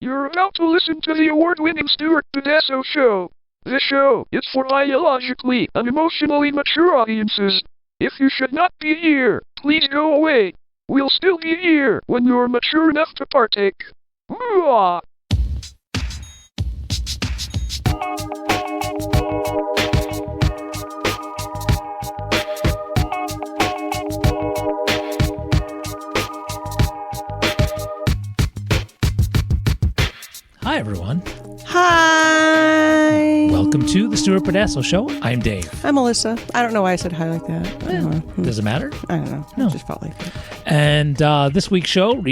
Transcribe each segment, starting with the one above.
You're about to listen to the award-winning Stuart Pedasso Show. This show is for biologically and emotionally mature audiences. If you should not be here, please go away. We'll still be here when you're mature enough to partake. Ooh-ah. Hi, everyone. Hi. Welcome to the Stuart Pedasso Show. I'm Dave. I'm Melissa. I don't know why I said hi like that. I don't know. Does it matter? I don't know. No. I just felt like that. And this week's show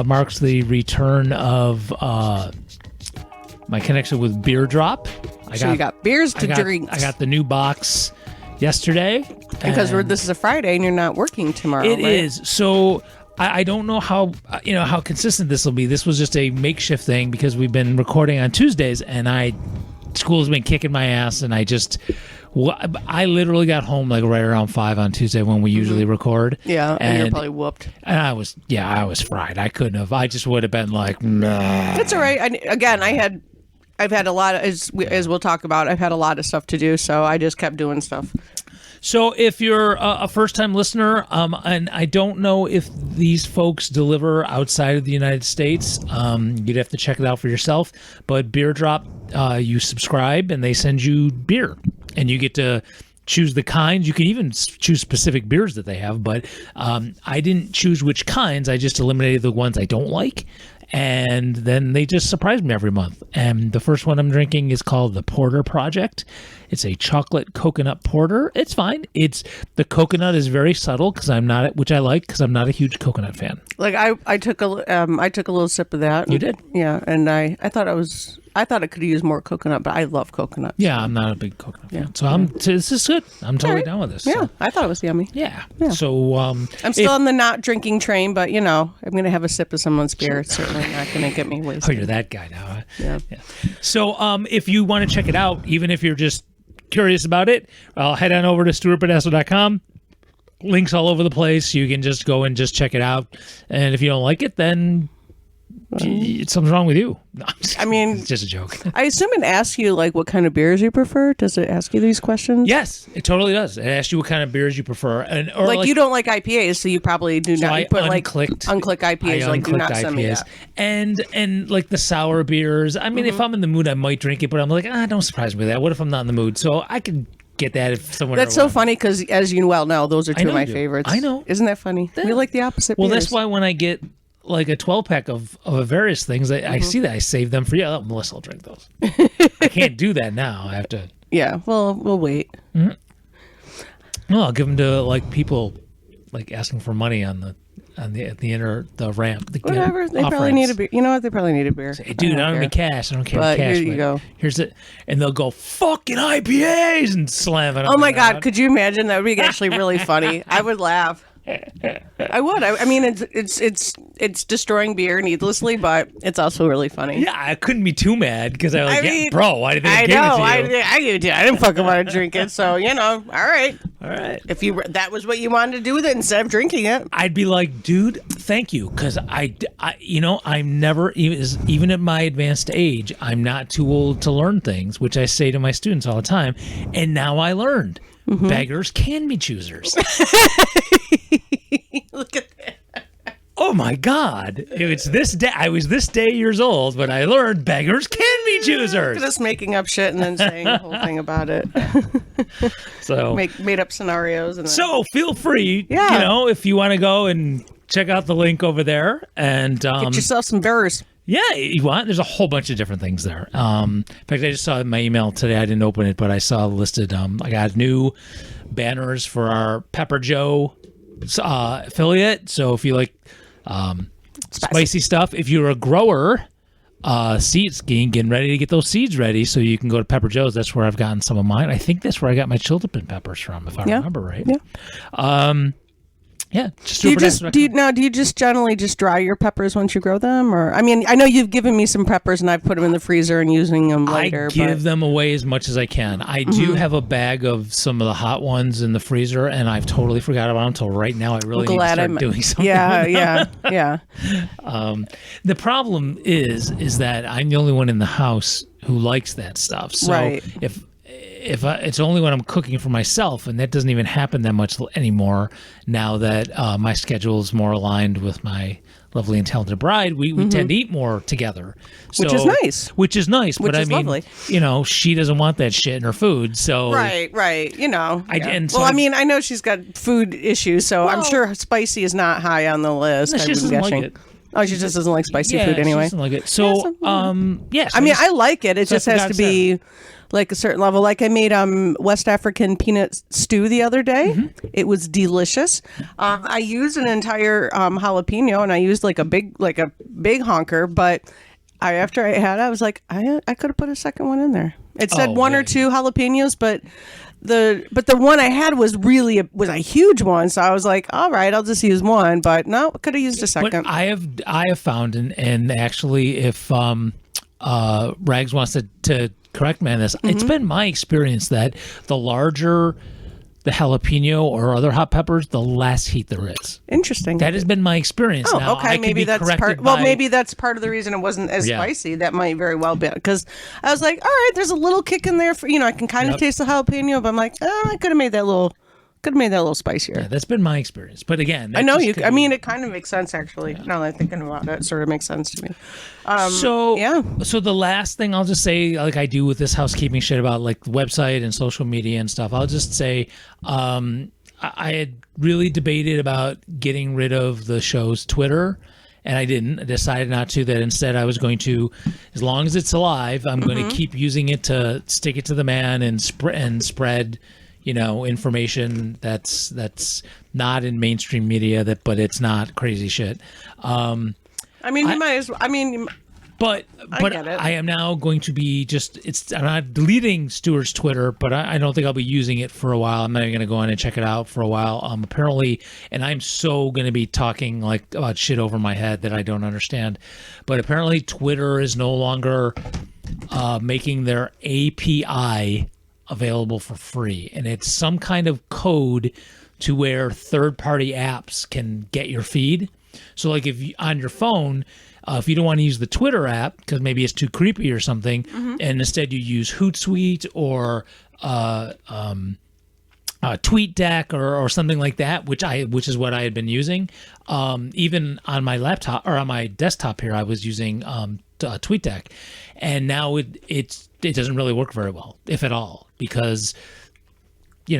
marks the return of my connection with Beer Drop. You got beers to drink. I got the new box yesterday. Because this is a Friday and you're not working tomorrow, It right? is. So I don't know how consistent this will be. This was just a makeshift thing because we've been recording on Tuesdays, and school's been kicking my ass, and I literally got home like right around 5 on Tuesday when we usually record. Yeah, and you're probably whooped. And I was fried. I couldn't have. I just would have been like, nah. It's all right. I've had a lot of, as we'll talk about, I've had a lot of stuff to do, so I just kept doing stuff. So if you're a first-time listener, and I don't know if these folks deliver outside of the United States, you'd have to check it out for yourself. But Beer Drop, you subscribe, and they send you beer. And you get to choose the kinds. You can even choose specific beers that they have. But I didn't choose which kinds. I just eliminated the ones I don't like. And then they just surprise me every month. And the first one I'm drinking is called the Porter Project. It's a chocolate coconut porter. It's fine. The coconut is very subtle which I like because I'm not a huge coconut fan. Like I took a little sip of that. You did? Yeah, and I thought it could use more coconut, but I love coconut. Yeah, I'm not a big coconut fan. So this is good. I'm totally down with this. Yeah, So. I thought it was yummy. Yeah. Yeah. So I'm still on the not drinking train, but I'm going to have a sip of someone's beer. It's certainly not going to get me wasted. Oh, you're that guy now. Huh? Yeah. So if you want to check it out, even if you're just curious about it, head on over to stuartpedasso.com. Links all over the place. You can just go and just check it out. And if you don't like it, then something's wrong with you. No, it's just a joke. I assume it asks you like what kind of beers you prefer. Does it ask you these questions? Yes, it totally does. It asks you what kind of beers you prefer, or you don't like IPAs, so you probably do not. You put unclick IPAs, like do not send me that. And like the sour beers. I mean, if I'm in the mood, I might drink it, but I'm like, don't surprise me with that. What if I'm not in the mood? So I could get that if someone. That's so funny because, as you well know, those are two of my favorites. I know. Isn't that funny? We like the opposite. Well, beers. that's why when I get like a 12-pack of various things, I see that I save them for you. Oh, Melissa will drink those. I can't do that now. I have to. Yeah, well, we'll wait. Mm-hmm. Well, I'll give them to like people like asking for money on the ramp. Whatever. They probably need a beer. You know what? They probably need a beer. Say, dude, I don't need cash. I don't care but cash. Here you go. Here's it. And they'll go, fucking IPAs, and slam it. Oh my God. Could you imagine? That would be actually really funny. I would laugh. I would. I mean, it's destroying beer needlessly, but it's also really funny. Yeah, I couldn't be too mad because I was like, bro, why did they give it to you? I didn't fucking want to drink it, so all right. All right. If that was what you wanted to do with it instead of drinking it, I'd be like, dude, thank you, because I'm never even at my advanced age, I'm not too old to learn things, which I say to my students all the time, and now I learned. Mm-hmm. Beggars can be choosers. Look at that. Oh my God. It's this day. I was this day years old, but I learned beggars can be choosers. Just making up shit and then saying the whole thing about it. So made up scenarios. And so feel free, if you want to go and check out the link over there and get yourself some beers. Yeah, you want? There's a whole bunch of different things there. In fact, I just saw in my email today. I didn't open it, but I saw listed. I got new banners for our Pepper Joe affiliate. So if you like spicy stuff, if you're a grower, seeds, getting ready to get those seeds ready, so you can go to Pepper Joe's. That's where I've gotten some of mine. I think that's where I got my chiltepin peppers from, if I remember right. Yeah. Yeah, just Do you just generally just dry your peppers once you grow them, or I mean, I know you've given me some peppers and I've put them in the freezer and using them later. I give them away as much as I can. I do have a bag of some of the hot ones in the freezer, and I've totally forgot about them until right now. I really need to start doing something. Yeah. The problem is that I'm the only one in the house who likes that stuff. So Right. if it's only when I'm cooking for myself, and that doesn't even happen that much anymore now that my schedule is more aligned with my lovely and talented bride, we tend to eat more together. So, Which is nice. Which is nice. Which but is I mean, lovely. she doesn't want that shit in her food. So Right. I mean, I know she's got food issues, so I'm sure spicy is not high on the list. she doesn't like it. Oh, she just doesn't like spicy food She anyway. doesn't like it. So, I mean, I like it. It so I just has forgot to to say be like a certain level. Like I made West African peanut stew the other day. It was delicious. I used an entire jalapeno, and I used like a big honker. But after I had it, I was like, I could have put a second one in there. It said one or two jalapenos, but the one I had was really a huge one. So I was like, all right, I'll just use one. But no, could have used a second. But I have found, and actually, if Rags wants to correct me on this, it's been my experience that the larger the jalapeno or other hot peppers, the less heat there is. Interesting. That has been my experience. Oh, now, okay. Maybe that's part. Well, maybe that's part of the reason it wasn't as spicy. That might very well be because I was like, all right, there's a little kick in there for I can kind of taste the jalapeno, but I'm like, I could have made that a little spicier. Yeah, that's been my experience. But again, I know you. I mean, it kind of makes sense actually. Now that I'm thinking about it, it sort of makes sense to me. So the last thing I'll just say, like I do with this housekeeping shit about like the website and social media and stuff, I'll just say I had really debated about getting rid of the show's Twitter, and I didn't. I decided not to. That instead I was going to, as long as it's alive, I'm going to keep using it to stick it to the man and spread information that's not in mainstream media, but it's not crazy shit. I mean, you might as well. I mean, but get it. I am now going to be I'm not deleting Stuart's Twitter, but I don't think I'll be using it for a while. I'm not even going to go on and check it out for a while. Apparently, and I'm so going to be talking like about shit over my head that I don't understand. But apparently, Twitter is no longer making their API available for free, and it's some kind of code to where third-party apps can get your feed. So like if you, on your phone, if you don't want to use the Twitter app because maybe it's too creepy or something, and instead you use Hootsuite or TweetDeck or something like that, which is what I had been using. Even on my laptop or on my desktop here, I was using TweetDeck, and now it doesn't really work very well, if at all, because they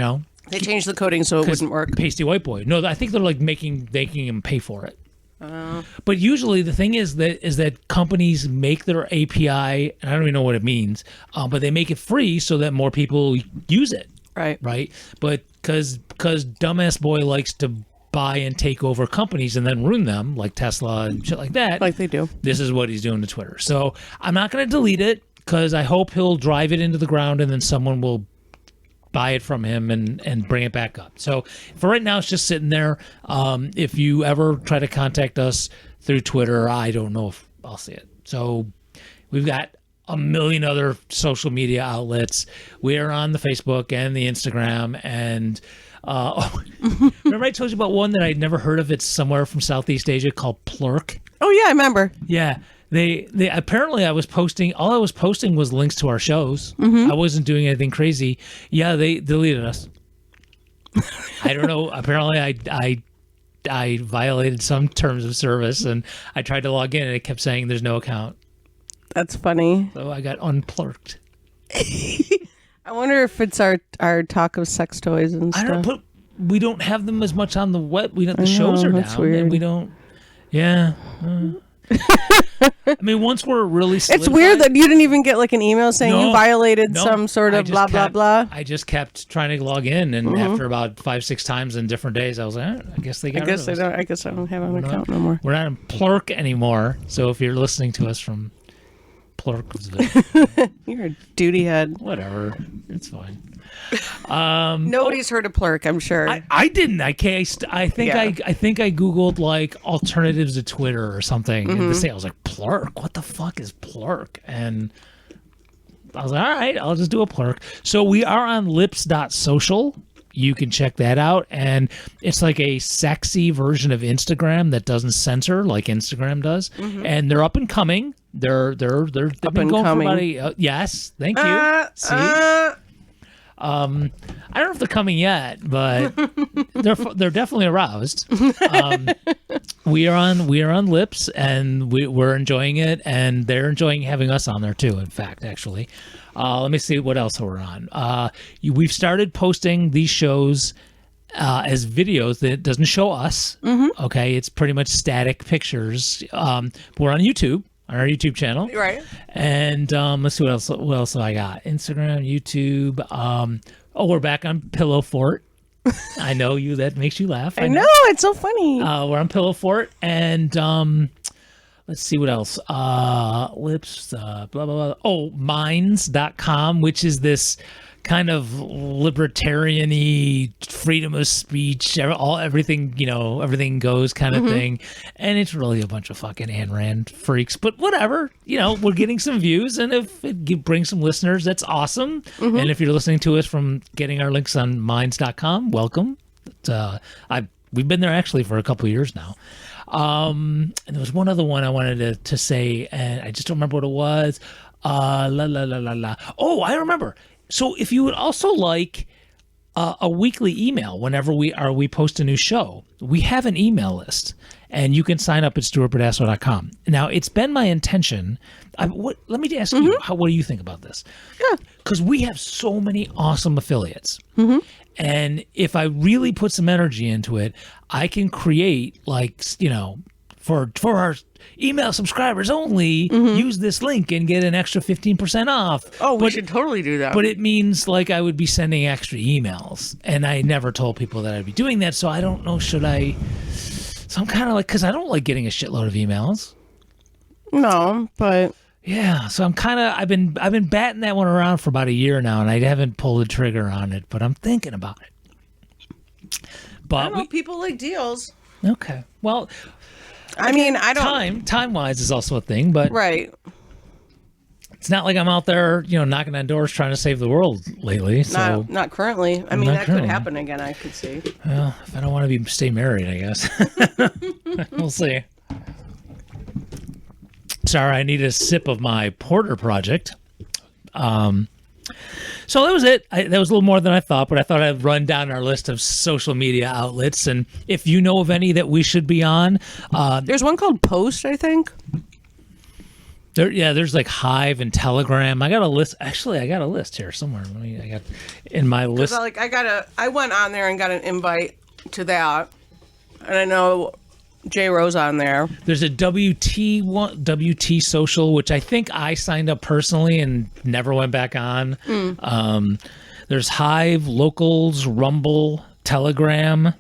changed the coding so it wouldn't work. Pasty white boy. No, I think they're like making him pay for it. But usually the thing is that companies make their API, and I don't even know what it means, but they make it free so that more people use it. Right. But because dumbass boy likes to buy and take over companies and then ruin them, like Tesla and shit like that. Like they do. This is what he's doing to Twitter. So I'm not going to delete it because I hope he'll drive it into the ground and then someone will buy it from him and bring it back up. So for right now, it's just sitting there. If you ever try to contact us through Twitter, I don't know if I'll see it. So we've got a million other social media outlets. We are on the Facebook and the Instagram. And remember I told you about one that I'd never heard of? It's somewhere from Southeast Asia called Plurk. Oh, yeah, I remember. Yeah. They apparently all I was posting was links to our shows. I wasn't doing anything crazy. Yeah, they deleted us. I don't know. Apparently I violated some terms of service, and I tried to log in and it kept saying there's no account. That's funny. So I got unplurked. I wonder if it's our talk of sex toys and stuff. I don't know, but we don't have them as much on the web. The shows are down, weird. and we don't. Yeah. I mean, once we're really it's weird that you didn't even get like an email saying you violated some sort of blah, blah, blah. I just kept trying to log in, and after about 5-6 times in different days, I was like, I guess they got rid of us. I guess I don't have an account no more. We're not in Plurk anymore, so if you're listening to us from Plurk. You're a duty head. Whatever. It's fine. Nobody's heard of Plurk, I'm sure. I didn't. I think I think I googled like alternatives to Twitter or something, and to say I was like Plurk. What the fuck is Plurk? And I was like, all right, I'll just do a Plurk. So we are on lips.social. You can check that out, and it's like a sexy version of Instagram that doesn't censor like Instagram does. And they're up and coming. They've been going for about yes, thank you. See. I don't know if they're coming yet, but they're definitely aroused. We are on Lips, and we're enjoying it, and they're enjoying having us on there too. In fact, actually, let me see what else we're on. We've started posting these shows as videos that doesn't show us. Okay, it's pretty much static pictures. We're on YouTube. On our YouTube channel, right? And let's see what else have I got. Instagram, YouTube. We're back on Pillow Fort. I know you. That makes you laugh. I know, it's so funny. We're on Pillow Fort, and let's see what else. Lips. Blah blah blah. Oh, Minds.com, which is this kind of libertarian-y, freedom of speech, everything goes kind of thing. And it's really a bunch of fucking Ayn Rand freaks, but whatever, we're getting some views, and if it brings some listeners, that's awesome. And if you're listening to us from getting our links on minds.com, welcome. We've been there actually for a couple of years now. And there was one other one I wanted to say, and I just don't remember what it was. Oh, I remember. So if you would also like a weekly email whenever we post a new show, we have an email list, and you can sign up at stuartbadasso.com. Now, it's been my intention. Let me ask you, what do you think about this? Yeah. Because we have so many awesome affiliates. And if I really put some energy into it, I can create for our email subscribers only, use this link and get an extra 15% off. Oh, we should totally do that. But it means like I would be sending extra emails, and I never told people that I'd be doing that, so I don't know, should I? So I'm kind of like, because I don't like getting a shitload of emails. No, but yeah, so I've been batting that one around for about a year now, and I haven't pulled the trigger on it, but I'm thinking about it. But I don't know, people like deals. Okay, well. I mean, I don't. Time-wise is also a thing, but right. It's not like I'm out there, knocking on doors trying to save the world lately. So not currently. I mean, that could happen again. I could see. Well, if I don't want to stay married, I guess we'll see. Sorry, I need a sip of my Porter Project. So that was it. That was a little more than I thought, but I thought I'd run down our list of social media outlets. And if you know of any that we should be on. There's one called Post, I think. There's like Hive and Telegram. I got a list. Actually, I got a list here somewhere. I got in my list. I went on there and got an invite to that. And I know J Rose on there. There's a WT Social, which I think I signed up personally and never went back on. There's Hive, Locals, Rumble, Telegram.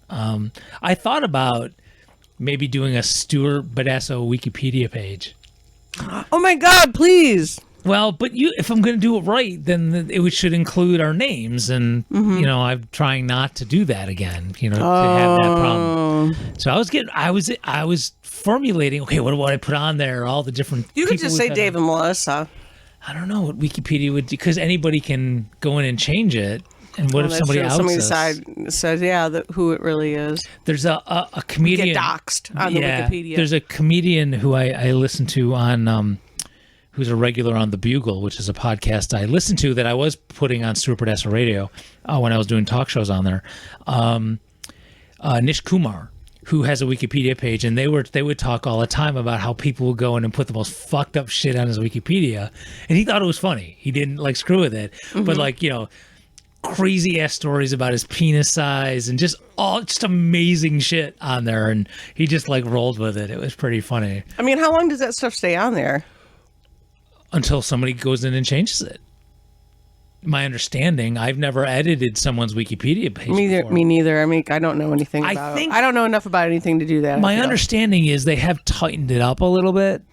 I thought about maybe doing a Stuart Badasso Wikipedia page. Oh my God, please. Well, but if I'm going to do it right, then it should include our names, and I'm trying not to do that again. To have that problem. So I was formulating. Okay, what do I put on there? All the different. You could just say Dave and Melissa. I don't know what Wikipedia would do, because anybody can go in and change it. And what if somebody else says who it really is? There's a comedian. You get doxxed on the Wikipedia. There's a comedian who I listen to on. Who's a regular on The Bugle, which is a podcast I listen to that I was putting on Stuart Badasso Radio when I was doing talk shows on there. Nish Kumar, who has a Wikipedia page, and they would talk all the time about how people would go in and put the most fucked up shit on his Wikipedia, and he thought it was funny. He didn't screw with it, but crazy ass stories about his penis size and just amazing shit on there, and he just rolled with it. It was pretty funny. I mean, how long does that stuff stay on there? Until somebody goes in and changes it. My understanding, I've never edited someone's Wikipedia page before. Me neither. I mean, I don't know anything about it. I don't know enough about anything to do that. My understanding is they have tightened it up a little bit.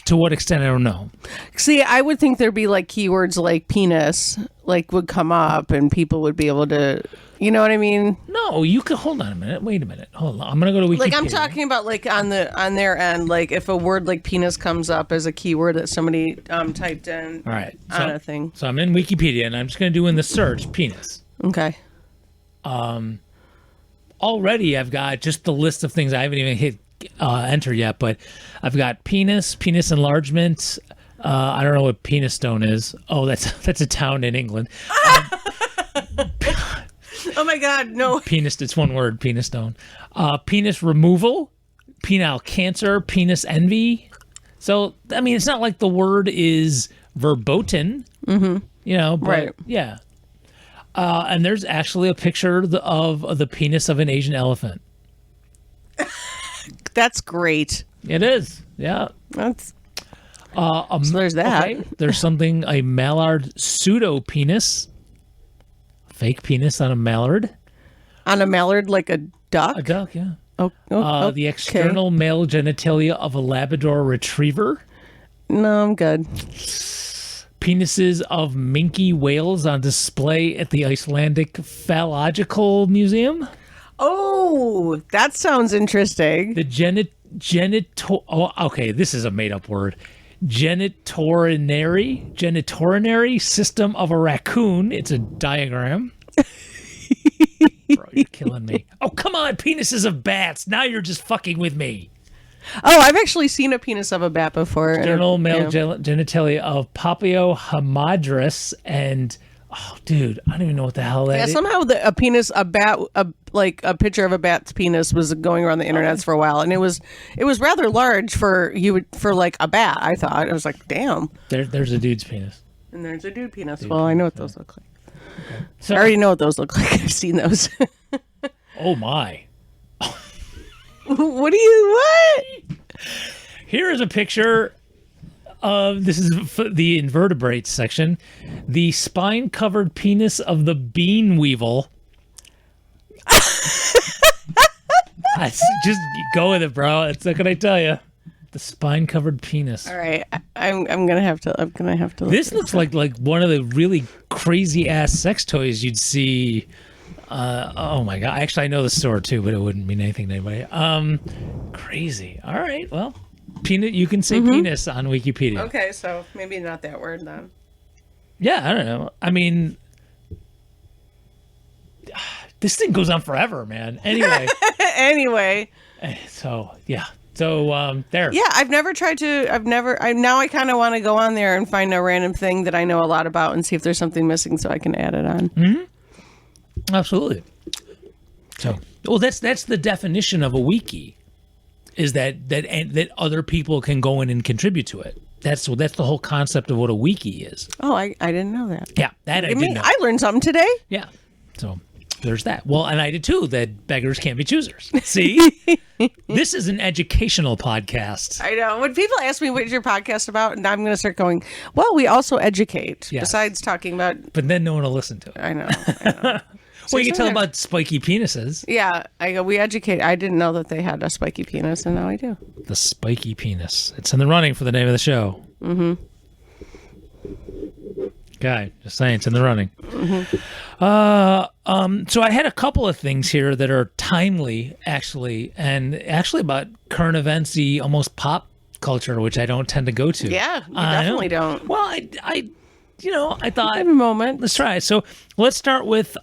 to what extent I don't know. See, I would think there'd be like keywords like penis, like would come up, and people would be able to, you know what I mean? No, you could hold on a minute. Wait a minute. Hold on. I'm gonna go to Wikipedia. Like I'm talking about like on their end, like if a word like penis comes up as a keyword that somebody typed in. All right. On a thing. So I'm in Wikipedia, and I'm just gonna do in the search penis. Okay. Already I've got just the list of things I haven't even hit enter yet, but I've got penis enlargement. I don't know what penis stone is. Oh, that's a town in England. Oh my God, no. Penis, it's one word, penis stone. Penis removal, penile cancer, penis envy. So, I mean, it's not like the word is verboten, you know, but Right. yeah. And there's actually a picture of the penis of an Asian elephant. That's great. It is, yeah. That's so there's that. Okay. There's something, a mallard pseudo penis, fake penis on a mallard. On a mallard, like a duck. A duck, yeah. Oh, The external male genitalia of a Labrador retriever. No, I'm good. Penises of minke whales on display at the Icelandic Phallological Museum. Oh, that sounds interesting. The okay, this is a made-up word. Genitorinary system of a raccoon. It's a diagram. Bro, you're killing me. Oh, come on, penises of bats. Now you're just fucking with me. Oh, I've actually seen a penis of a bat before. External male genitalia of Papio hamadrys and... Oh, dude, I don't even know what the hell that is. Somehow a picture of a bat's penis was going around the internet for a while, and it was rather large for like a bat. I thought. I was like, damn. There's a dude's penis. And there's a dude penis. Well, I know what those look like. Okay. So, I already know what those look like. I've seen those. Oh my. What? Here is a picture of, this is the invertebrates section, the spine-covered penis of the bean weevil. Just go with it, bro. That's what can I tell you. The spine-covered penis. All right, I'm gonna have to. Look this looks like one of the really crazy ass sex toys you'd see. Oh my god! Actually, I know the store too, but it wouldn't mean anything to anybody. Crazy. All right, well. Penis, you can say penis on Wikipedia. Okay, so maybe not that word then. Yeah, I don't know. I mean, this thing goes on forever, man. Anyway. So, yeah. So, there. Yeah, I kind of want to go on there and find a random thing that I know a lot about and see if there's something missing so I can add it on. Mm-hmm. Absolutely. So, well, that's the definition of a wiki. Is that other people can go in and contribute to it. That's the whole concept of what a wiki is. Oh, I didn't know that. Yeah, that I didn't know. I learned something today. Yeah, so there's that. Well, and I did too, that beggars can't be choosers. See? This is an educational podcast. I know. When people ask me what's your podcast about, and I'm going to start going, well, we also educate, besides talking about... But then no one will listen to it. I know. Well, you can tell about spiky penises. Yeah, I go, we educate. I didn't know that they had a spiky penis, and now I do. The spiky penis. It's in the running for the name of the show. Mm-hmm. Okay, just saying, it's in the running. Mm-hmm. So I had a couple of things here that are timely, actually, and actually about current events, the almost pop culture, which I don't tend to go to. Yeah, you definitely don't. Well, I thought... Have a moment. Let's try it. So let's start with...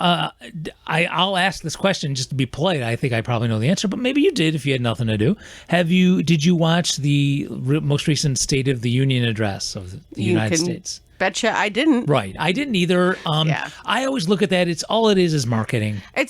I'll ask this question just to be polite. I think I probably know the answer, but maybe you did if you had nothing to do. Did you watch the most recent State of the Union address of the United States? Betcha I didn't. Right. I didn't either. I always look at that. It's all it is marketing. I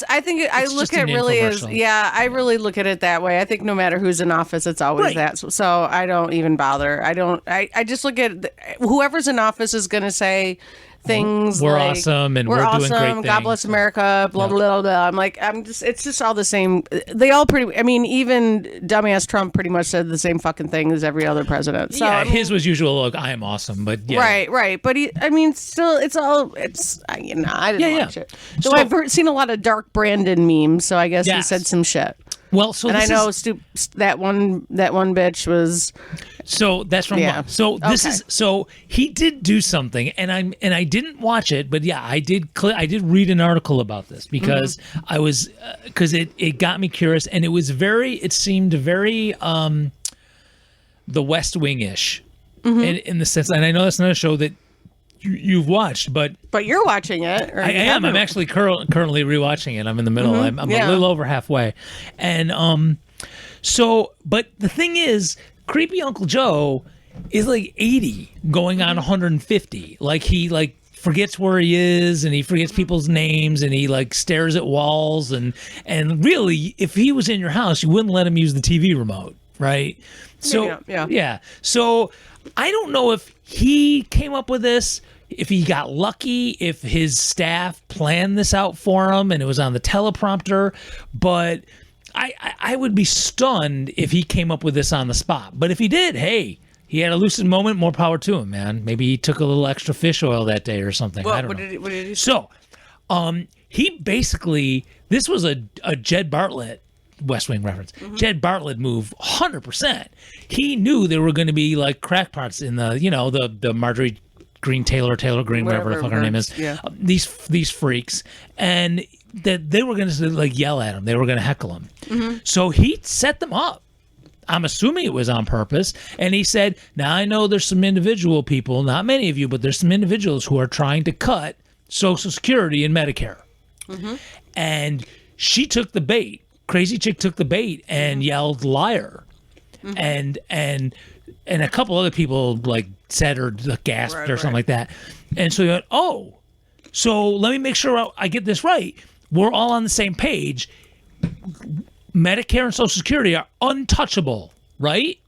really look at it that way. I think no matter who's in office, it's always that. So I don't even bother. I just look at whoever's in office is going to say things we're like, awesome and we're doing great things. God bless America, blah, blah, blah, blah. It's just all the same. They all even dumbass Trump pretty much said the same fucking thing as every other president. So, his was usual, look, I am awesome, but yeah. Right. But still, I didn't watch it. So I've seen a lot of Dark Brandon memes, so I guess he said some shit. Well, so And this I know is, that one bitch was. so that's from Yeah. so this Okay. is so he did do something, and I didn't watch it, but yeah, I did read an article about this because I was because it got me curious, and it seemed very the West Wing-ish in the sense, and I know that's not a show that you've watched, but You're watching it. Or I you am. haven't. I'm actually currently rewatching it. I'm in the middle. I'm Yeah. a little over halfway, and so, but the thing is, creepy Uncle Joe is like 80, going on 150. Like he forgets where he is, and he forgets people's names, and he like stares at walls, and really, if he was in your house, you wouldn't let him use the TV remote, right? So Yeah. So I don't know if he came up with this, if he got lucky, if his staff planned this out for him and it was on the teleprompter, but I would be stunned if he came up with this on the spot. But if he did, hey, he had a lucid moment, more power to him, man. Maybe he took a little extra fish oil that day or something. I don't know. What did he say? So, he basically, this was a Jed Bartlett West Wing reference. Jed Bartlett move 100%. He knew there were going to be like crackpots in the Marjorie Taylor Green, whatever the fuck her name is. Yeah. These freaks, and that they were going to like yell at him. They were going to heckle him. So he set them up. I'm assuming it was on purpose. And he said, now I know there's some individual people, not many of you, but there's some individuals who are trying to cut Social Security and Medicare. And she took the bait. Crazy chick took the bait and yelled liar. And a couple other people like said or gasped or something like that. And so he went, oh, so let me make sure I get this right. We're all on the same page. Medicare and Social Security are untouchable, right?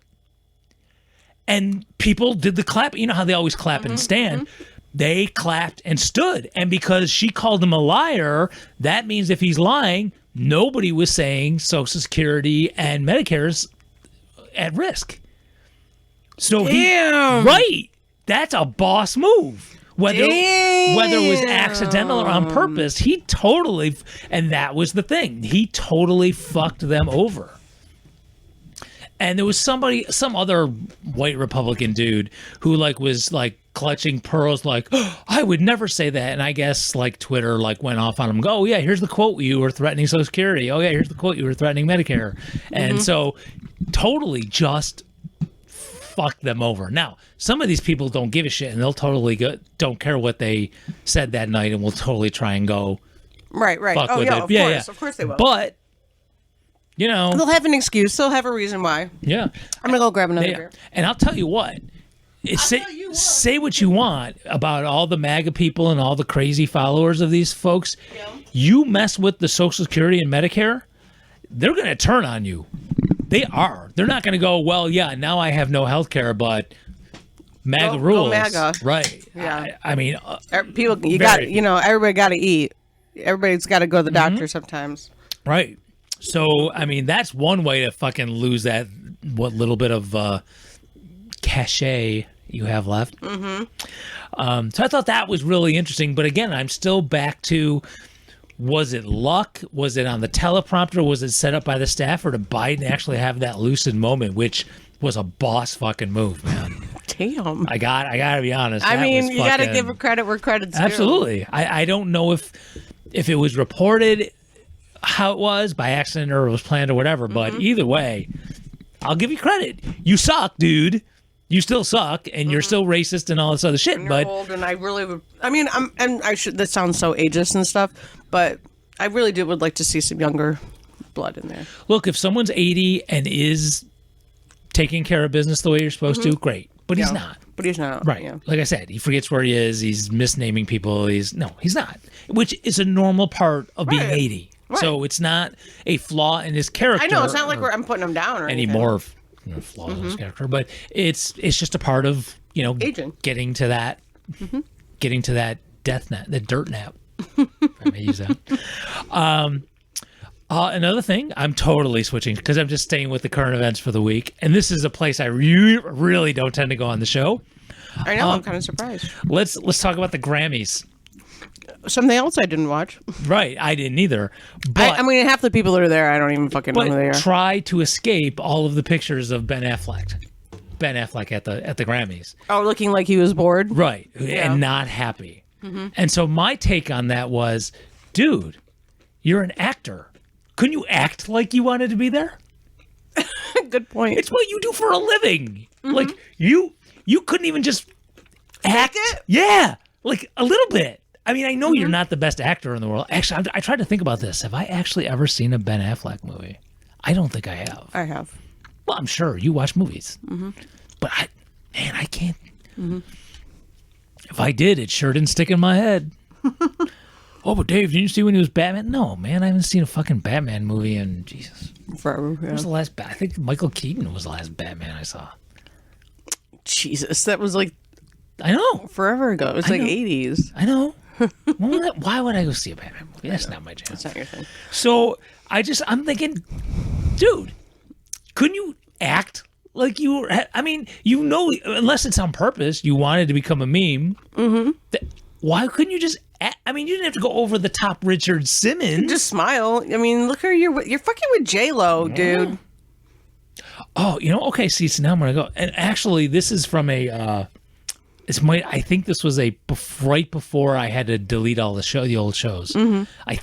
And people did the clap. You know how they always clap and stand. They clapped and stood. And because she called him a liar, that means if he's lying, nobody was saying Social Security and Medicare's at risk. So right. That's a boss move. Whether it was accidental or on purpose, he totally, and that was the thing. He totally fucked them over. And there was some other white Republican dude who was clutching pearls, like, oh, I would never say that. And I guess Twitter went off on him. Go, oh, yeah, here's the quote you were threatening Social Security. Oh yeah, here's the quote you were threatening Medicare. And so totally just fuck them over. Now, some of these people don't give a shit, and they'll totally don't care what they said that night, and will totally try and go right. Fuck Oh with yeah, it. of course they will. But they'll have an excuse. They'll have a reason why. Yeah, I'm gonna go grab another beer. And I'll tell you what. Say what you want about all the MAGA people and all the crazy followers of these folks. Yeah. You mess with the Social Security and Medicare, they're going to turn on you. They are. They're not going to go, well, yeah, now I have no health care, but MAGA rules. Go MAGA. Right. Yeah. I mean, people, everybody got to eat. Everybody's got to go to the doctor sometimes. Right. So, I mean, that's one way to fucking lose that, what little bit of cachet you have left. So I thought that was really interesting. But again, I'm still back to, was it luck? Was it on the teleprompter? Was it set up by the staff? Or did Biden actually have that lucid moment, which was a boss fucking move, man? Damn. I gotta be honest. I mean, you gotta give credit where credit's due. Absolutely. I don't know if it was reported how it was by accident or it was planned or whatever, but either way, I'll give you credit. You suck, dude. You still suck, and you're still racist and all this other shit. And but you're old, and I really would. I mean, This sounds so ageist and stuff, but I really would like to see some younger blood in there. Look, if someone's 80 and is taking care of business the way you're supposed to, great. But he's not. But he's not. Right. Yeah. Like I said, he forgets where he is. He's misnaming people. He's not. Which is a normal part of being 80. Right. So it's not a flaw in his character. I know it's not like I'm putting him down or anything. More flaws in his character, but it's just a part of aging, getting to that death nap, the dirt nap. If I may use that. Another thing, I'm totally switching because I'm just staying with the current events for the week, and this is a place I really don't tend to go on the show. I know. I'm kind of surprised. Let's talk about the Grammys. something else I didn't watch. Right, I didn't either. But I mean, half the people that are there, I don't even fucking know who they are. Try to escape all of the pictures of Ben Affleck. Ben Affleck at the Grammys. Oh, looking like he was bored? Right, Yeah. and not happy. And so my take on that was, dude, you're an actor. Couldn't you act like you wanted to be there? Good point. It's what you do for a living. Like, you couldn't even just act. it? Yeah, like a little bit. I mean, I know you're not the best actor in the world. Actually, I tried to think about this. Have I actually ever seen a Ben Affleck movie? I don't think I have. I have. Well, I'm sure you watch movies, but I can't. If I did, it sure didn't stick in my head. Oh, but Dave, didn't you see when he was Batman? No, man, I haven't seen a fucking Batman movie in Jesus. Forever. When was the last? I think Michael Keaton was the last Batman I saw. Jesus, that was like I know. forever ago. It was like know. 80s. I know. Why would I go see a Batman movie? That's not my jam. That's not your thing. So I'm thinking, dude, couldn't you act like you were? I mean, unless it's on purpose, you wanted to become a meme. Why couldn't you just? I mean, you didn't have to go over the top, Richard Simmons. Just smile. I mean, look, you're fucking with J-Lo, dude. Oh, okay. See, so now I'm gonna go. And actually, this is from a. I think this was right before I had to delete all the old shows. I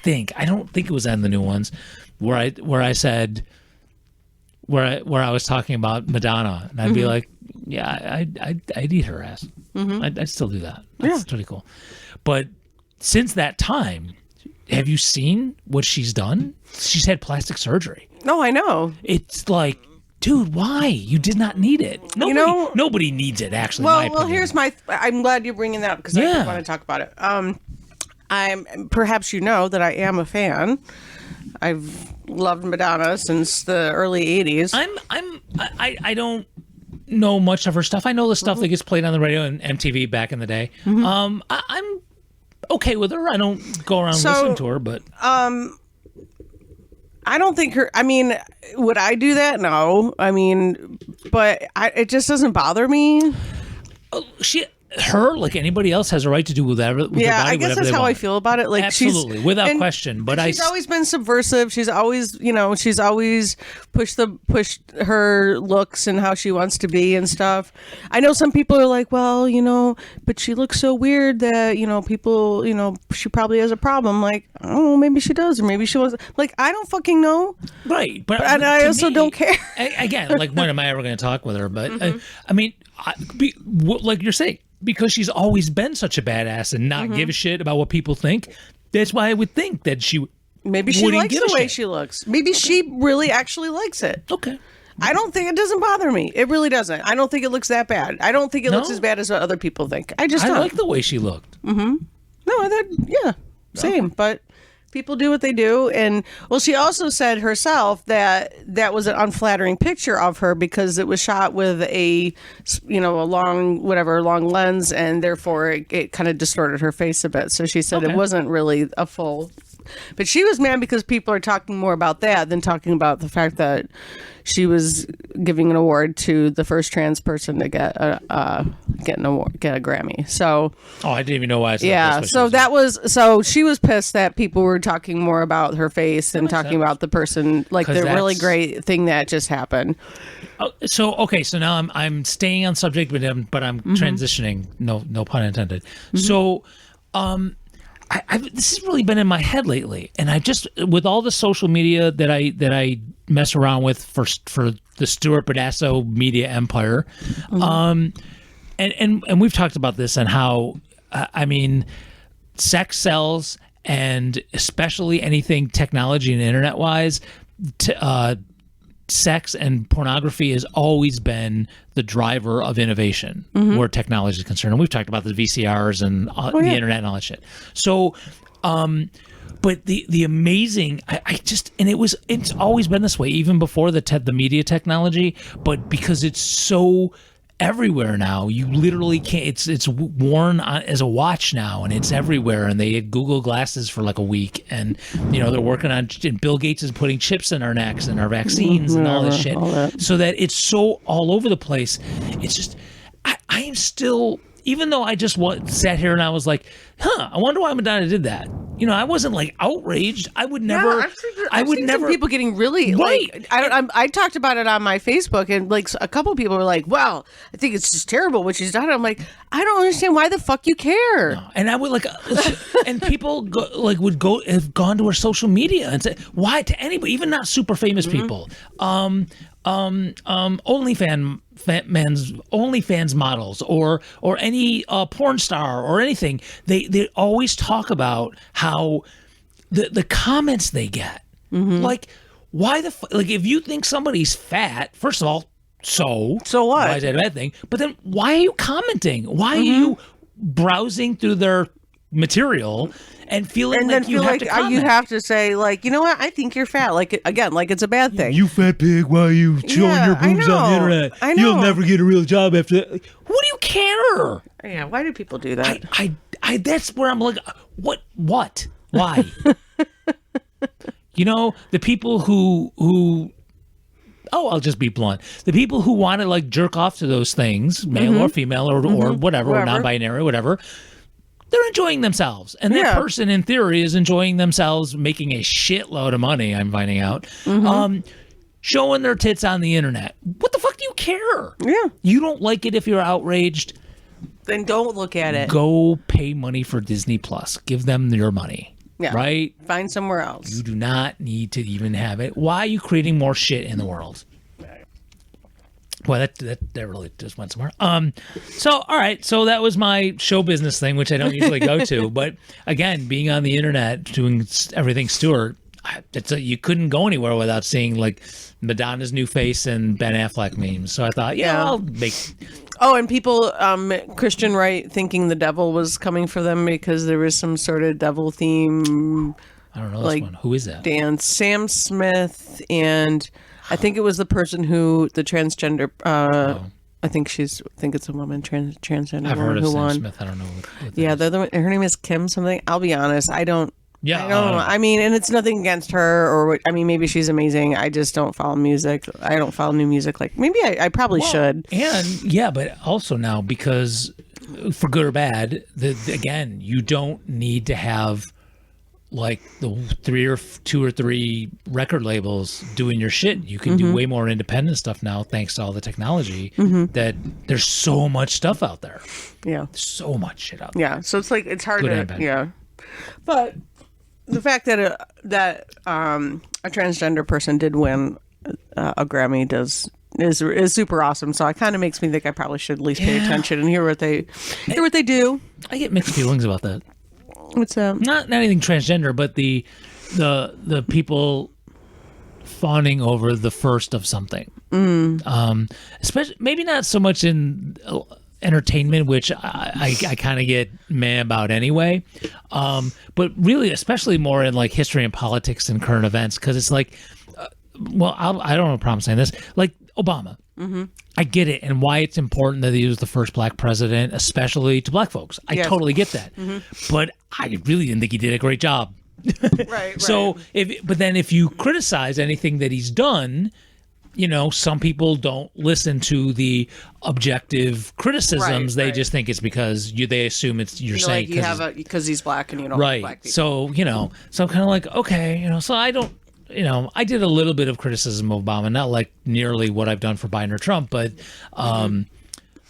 don't think it was on the new ones, where I said, where I was talking about Madonna, and I'd be like, yeah, I'd eat her ass. I'd still do that. That's pretty cool. But since that time, have you seen what she's done? She's had plastic surgery. No, I know. It's like, dude, why? You did not need it. Nobody needs it, actually. Well, here's I'm glad you're bringing that up because I want to talk about it. Perhaps you know that I am a fan. I've loved Madonna since the early 80s. I don't know much of her stuff. I know the stuff that gets played on the radio and MTV back in the day. I'm okay with her. I don't go around listening to her, but I don't think her. I mean, would I do that? No. I mean, but it just doesn't bother me. Her, like anybody else, has a right to do whatever. With their body, I guess that's how I feel about it. Like, absolutely, without question. But she's always been subversive. She's always, she's always pushed her looks and how she wants to be and stuff. I know some people are like, well, but she looks so weird that people, she probably has a problem. Like, oh, maybe she does, or maybe she wasn't. Like, I don't fucking know. Right, but and I also don't care. Again, like, when am I ever going to talk with her? But I mean, like you're saying. Because she's always been such a badass and not give a shit about what people think. That's why I would think that she maybe she likes the way she looks. Maybe she really actually likes it. Okay. I don't think it doesn't bother me. It really doesn't. I don't think it looks that bad. I don't think it looks as bad as what other people think. I like the way she looked. No, same. But people do what they do. And well, she also said herself that was an unflattering picture of her because it was shot with a long lens, and therefore it kind of distorted her face a bit. So she said it wasn't really a full. But she was mad because people are talking more about that than talking about the fact that she was giving an award to the first trans person to get a Grammy. So I didn't even know why. So she was pissed that people were talking more about her face and talking about the person, like the really great thing that just happened. So now I'm staying on subject, but I'm transitioning. No pun intended. So, this has really been in my head lately, and I just, with all the social media that I mess around with for the Stuart Badasso media empire, and we've talked about this and how I mean, sex sells, and especially anything technology and internet wise, sex and pornography has always been the driver of innovation where technology is concerned. And we've talked about the VCRs and the internet and all that shit. So, but the amazing, it's always been this way, even before the media technology, but because it's so everywhere now, you literally can't. It's worn as a watch now, and it's everywhere. And they had Google glasses for like a week, and they're working on. And Bill Gates is putting chips in our necks and our vaccines and all this shit, so that it's so all over the place. It's just I am still even though I just sat here and I was like, I wonder why Madonna did that. You know, I wasn't like outraged. I would never. Yeah, I've seen some people getting really like. I talked about it on my Facebook, and like a couple people were like, "Well, I think it's just terrible what she's done." I'm like, I don't understand why the fuck you care. No. And I would like, and people would have gone to her social media and say, why to anybody, even not super famous people, OnlyFans models or any porn star or anything. They always talk about how the comments they get, like, why like if you think somebody's fat, first of all, so what? Why is that a bad thing? But then why are you commenting? Why are you browsing through their material and feeling like you have to comment? You have to say, like, you know what? I think you're fat. Like, again, like it's a bad thing. You fat pig, why are you showing your boobs on the internet? I know. You'll never get a real job after that. Like, what do you care? Yeah, why do people do that? I that's where I'm like, what? Why? You know, the people who I'll just be blunt. The people who want to like jerk off to those things, male or female or whatever, or non-binary, whatever, they're enjoying themselves. And that person, in theory, is enjoying themselves, making a shitload of money, I'm finding out, showing their tits on the internet. What the fuck do you care? Yeah. You don't like it if you're outraged? Then don't look at it. Go pay money for Disney Plus. Give them your money. Yeah. Right? Find somewhere else. You do not need to even have it. Why are you creating more shit in the world? Well, that really just went somewhere. So, all right. So that was my show business thing, which I don't usually go to. But again, being on the internet, doing everything Stewart, you couldn't go anywhere without seeing like Madonna's new face and Ben Affleck memes. So I thought, I'll make... Oh, and people, Christian Wright thinking the devil was coming for them because there was some sort of devil theme. I don't know this one. Who is that? Dance. Sam Smith, and I think it was the person who, the transgender, I think it's a woman, transgender I've woman heard of who Sam won. Smith. I don't know what Yeah, her name is Kim something. I'll be honest, I don't. Yeah, I don't know. I mean, and it's nothing against her, or I mean, maybe she's amazing. I just don't follow music. I don't follow new music. Like maybe I probably should. And but also now, because for good or bad, again, you don't need to have like the two or three record labels doing your shit. You can do way more independent stuff now, thanks to all the technology. That there's so much stuff out there. Yeah, so much shit out there. Yeah, so it's like it's hard Good to but. The fact that a transgender person did win a Grammy is super awesome. So it kind of makes me think I probably should at least pay attention and hear what they do. I get mixed feelings about that. What's not anything transgender, but the people fawning over the first of something. Especially maybe not so much in entertainment, which I kind of get meh about anyway, but really especially more in like history and politics and current events, because it's like I don't have a problem saying this, like Obama. I get it, and why it's important that he was the first black president, especially to black folks. I totally get that, but I really didn't think he did a great job. Right. So but then if you criticize anything that he's done, you know, some people don't listen to the objective criticisms. They just think it's because they assume you're saying because he's black and you don't like black people. So, you know, so I'm kind of like, okay, you know, so I don't, you know, I did a little bit of criticism of Obama, not like nearly what I've done for Biden or Trump, but,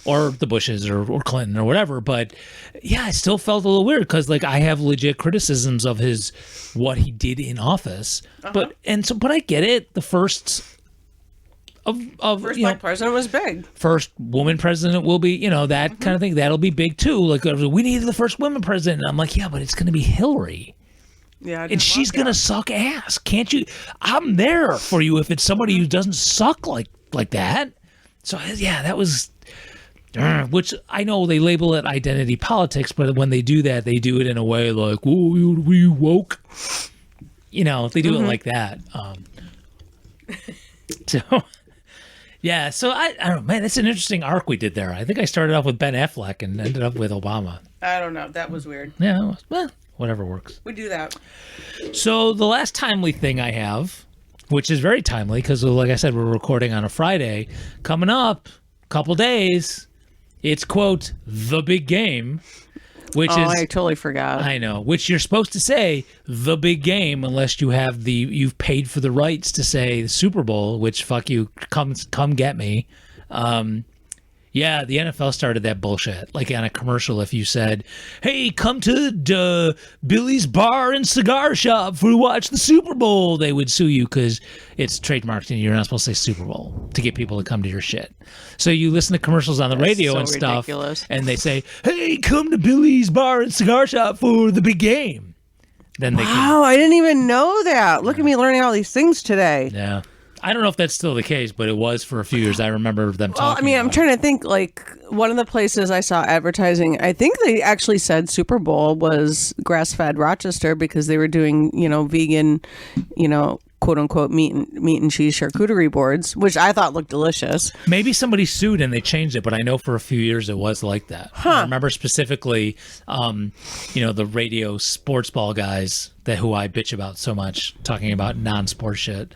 or the Bushes or Clinton or whatever. But yeah, I still felt a little weird because like I have legit criticisms of what he did in office, but I get it. The first black president was big. First woman president will be, you know, that kind of thing. That'll be big too. Like we needed the first woman president. And I'm like, yeah, but it's going to be Hillary. Yeah, and she's going to suck ass. Can't you? I'm there for you if it's somebody who doesn't suck like that. So yeah, that was, which I know they label it identity politics, but when they do that, they do it in a way like, "Oh, were you woke?" You know, they do it like that. So. Yeah, so I don't know, man, that's an interesting arc we did there. I think I started off with Ben Affleck and ended up with Obama. I don't know. That was weird. Yeah, well, whatever works. We do that. So the last timely thing I have, which is very timely because, like I said, we're recording on a Friday, coming up a couple days It's, quote, the big game, which is... I totally forgot. I know, which you're supposed to say the big game unless you've paid for the rights to say the Super Bowl, which fuck you, come get me. Yeah, the NFL started that bullshit. Like on a commercial, if you said, "Hey, come to Billy's Bar and Cigar Shop to watch the Super Bowl," they would sue you because it's trademarked and you're not supposed to say Super Bowl to get people to come to your shit. So you listen to commercials on the radio so and stuff, ridiculous. and they say, "Hey, come to Billy's Bar and Cigar Shop for the big game." Then they Wow, I didn't even know that. Look at me learning all these things today. yeah. I don't know if that's still the case, but it was for a few years. I remember them talking. Well, I mean, I'm about trying to think, like, one of the places I saw advertising, I think they actually said Super Bowl was grass-fed Rochester because they were doing, vegan, quote unquote meat and cheese charcuterie boards, which I thought looked delicious. Maybe somebody sued and they changed it, but I know for a few years it was like that. I remember specifically, the radio sports ball guys who I bitch about so much, talking about non-sport shit.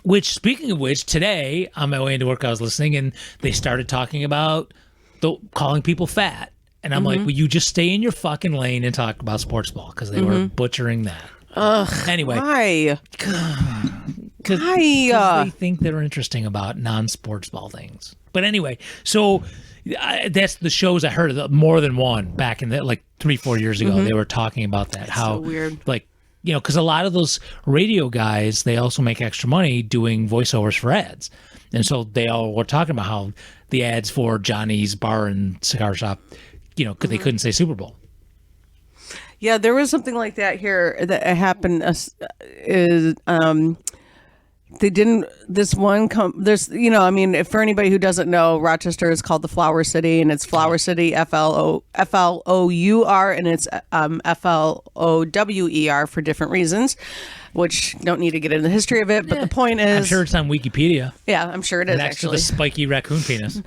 Which, speaking of which, today on my way into work, I was listening and they started talking about calling people fat. And I'm like, will you just stay in your fucking lane and talk about sports ball? Because they were butchering that. Ugh. Anyway. Why? Because they think they're interesting about non-sports ball things. But anyway, so that's the shows I heard of, more than one back in 3-4 years ago. They were talking about that. How so weird. Because a lot of those radio guys, they also make extra money doing voiceovers for ads. And so they all were talking about how the ads for Johnny's Bar and Cigar Shop, they couldn't say Super Bowl. Yeah, there was something like that here that happened. They didn't. This one there's for anybody who doesn't know, Rochester is called the Flower City, and it's Flower City FLOUR, and it's FLOWER for different reasons, which don't need to get into the history of it. But the point is, I'm sure it's on Wikipedia. Yeah, I'm sure it is. Next to the spiky raccoon penis.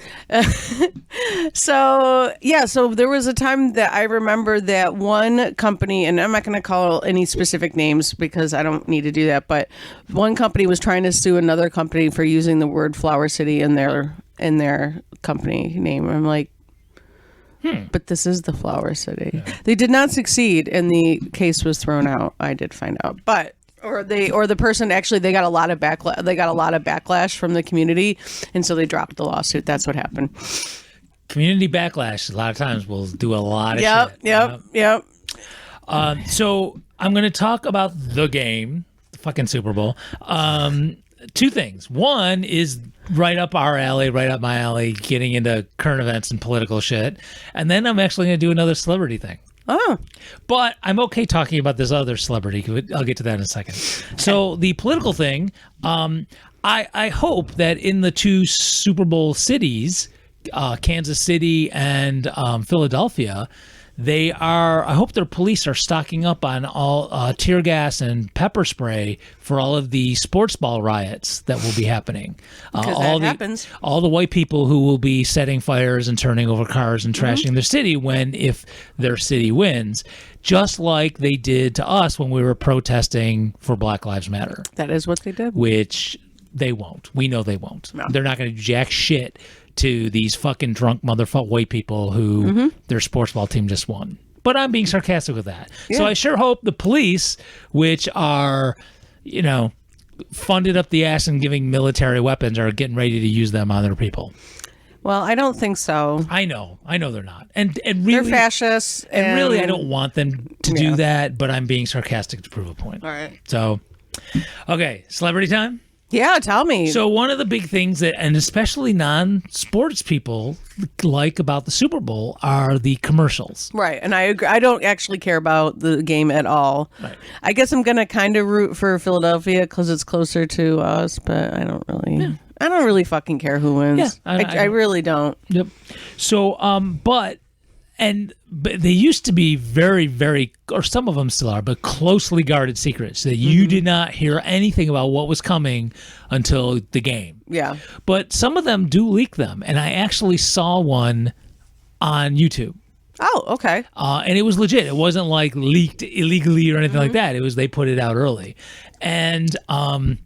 So there was a time that I remember that one company, and I'm not going to call any specific names because I don't need to do that, but one company was trying to sue another company for using the word Flower City in their company name. I'm like, but this is the Flower City. Yeah. They did not succeed, and the case was thrown out. I did find out, but. Or the person actually, they got a lot of backlash from the community, and so they dropped the lawsuit. That's what happened. Community backlash a lot of times will do a lot of shit. Yep. So I'm going to talk about the game, the fucking Super Bowl. Two things. One is right up our alley, right up my alley, getting into current events and political shit. And then I'm actually going to do another celebrity thing. Oh. But I'm okay talking about this other celebrity. I'll get to that in a second. So the political thing, I hope that in the two Super Bowl cities, Kansas City and Philadelphia, I hope their police are stocking up on all tear gas and pepper spray for all of the sports ball riots that will be happening. Happens. All the white people who will be setting fires and turning over cars and trashing their city if their city wins, just like they did to us when we were protesting for Black Lives Matter. That is what they did. Which they won't. We know they won't. No. They're not going to do jack shit to these fucking drunk motherfucker white people who their sports ball team just won. But I'm being sarcastic with that. Yeah. So I sure hope the police, which are, funded up the ass and giving military weapons, are getting ready to use them on their people. Well, I don't think so. I know they're not. And really, they're fascists. And really, I don't want them to do that, but I'm being sarcastic to prove a point. All right. So, okay, celebrity time? Yeah, tell me. So one of the big things and especially non-sports people like about the Super Bowl are the commercials. Right, and I agree. I don't actually care about the game at all. Right. I guess I'm going to kind of root for Philadelphia because it's closer to us, but I don't really. Yeah. I don't really fucking care who wins. Yeah, I really don't. Yep. So, but they used to be very, very, or some of them still are, but closely guarded secrets that you did not hear anything about what was coming until the game. Yeah. But some of them do leak them, and I actually saw one on YouTube. Oh, okay. And it was legit. It wasn't like leaked illegally or anything like that. It was they put it out early, and I'm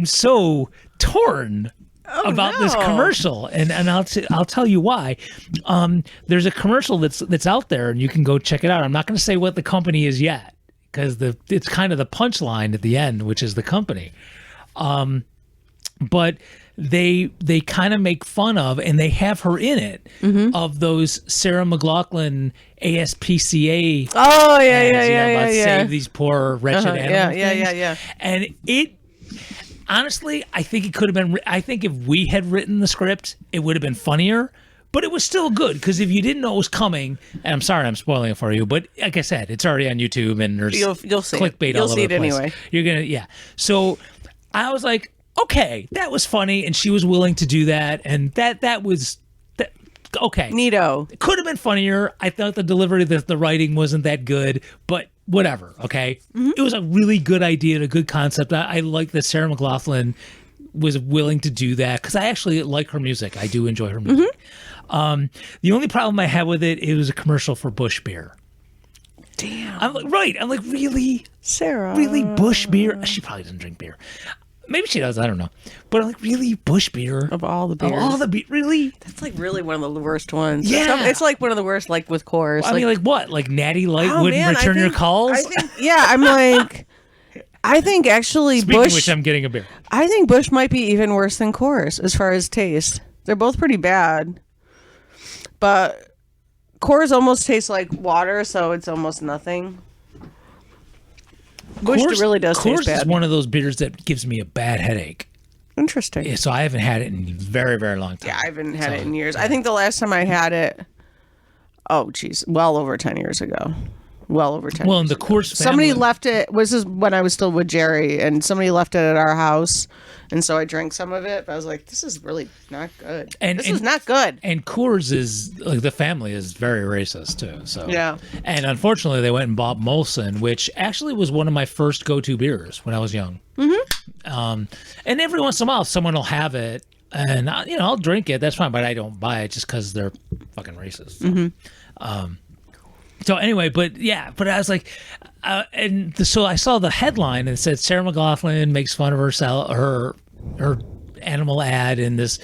so torn about this commercial, and I'll tell you why. There's a commercial that's out there, and you can go check it out. I'm not going to say what the company is yet, because it's kind of the punchline at the end, which is the company. But they kind of make fun of, and they have her in it, of those Sarah McLachlan ASPCA. Oh yeah, ads, yeah. Save these poor wretched animals. Yeah. And it, honestly, I think it could have been. I think if we had written the script, it would have been funnier. But it was still good, because if you didn't know it was coming, and I'm sorry I'm spoiling it for you, but like I said, it's already on YouTube, and there's you'll see clickbait all over the place. You'll see it anyway. You're gonna, yeah. So I was like, okay, that was funny, and she was willing to do that, and that was okay. Neato. It could have been funnier. I thought the delivery, the writing wasn't that good, but whatever. Okay, it was a really good idea and a good concept. I like that Sarah McLachlan was willing to do that, because I actually like her music. I do enjoy her music. The only problem I had with it was a commercial for Bush beer. Damn. I'm like, really, Sarah? Really, Bush beer? She probably doesn't drink beer. Maybe she does. I don't know. But I'm like, really, Bush beer? Of all the beers. Of all the beer, really? That's like really one of the worst ones. Yeah. It's like one of the worst, like with Coors. I mean, like what? Like Natty Light wouldn't man, return your calls? I think, yeah, I'm like, I think actually Speaking Bush. of which, I'm getting a beer. I think Bush might be even worse than Coors as far as taste. They're both pretty bad. But Coors almost tastes like water, so it's almost nothing. Bush really does taste bad. Coors is one of those beers that gives me a bad headache. Interesting. Yeah, so I haven't had it in a very, very long time. Yeah, I haven't had it in years. I think the last time I had it, well over 10 years ago. Well over 10 Well, in years the ago. Coors family. Somebody left it, this is when I was still with Jerry, and somebody left it at our house, and so I drank some of it, but I was like, this is really not good. This is not good. And Coors is, like, the family is very racist, too. So Yeah. And unfortunately, they went and bought Molson, which actually was one of my first go-to beers when I was young. And every once in a while, someone will have it, and I'll drink it. That's fine, but I don't buy it just because they're fucking racist. So anyway, but I was like, so I saw the headline, and it said Sarah McLachlan makes fun of her animal ad in this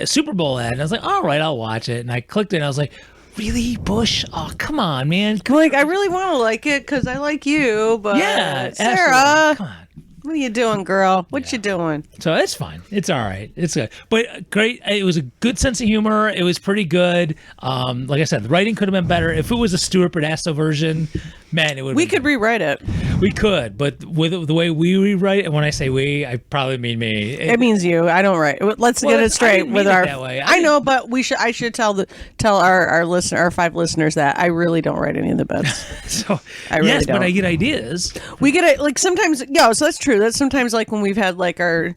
Super Bowl ad, and I was like, all right, I'll watch it. And I clicked it, and I was like, really, Bush? Oh, come on, man. Like, I really want to like it because I like you, but Yeah, Sarah, absolutely. Come on. what are you doing, girl? What you doing? So it's fine. It's all right. It's good. But great. It was a good sense of humor. It was pretty good. Like I said, the writing could have been better. If it was a Stuart Pedasso version, man, it would. We could rewrite it. We could, but with the way we rewrite, and when I say we, I probably mean me. It means you. I don't write. Let's get it I straight didn't with mean it our. that way. I know, but I should tell our 5 listeners that I really don't write any of the bits. So I really yes, don't. but I get ideas. We get it like sometimes. Yeah, so that's true. That's sometimes like when we've had like our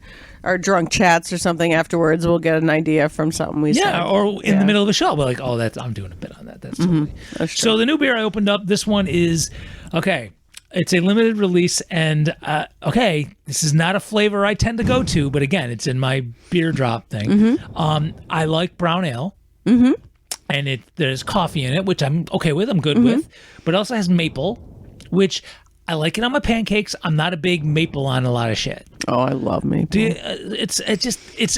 drunk chats or something afterwards, we'll get an idea from something we said. Yeah, or in the middle of a show, we're like, oh, I'm doing a bit on that. That's totally. That's true. So the new beer I opened up, this one is okay. It's a limited release, and this is not a flavor I tend to go to, but again, it's in my beer drop thing. I like brown ale, and there's coffee in it, which I'm okay with. I'm good with, but it also has maple, which I like it on my pancakes. I'm not a big maple on a lot of shit. Oh, I love maple. It's.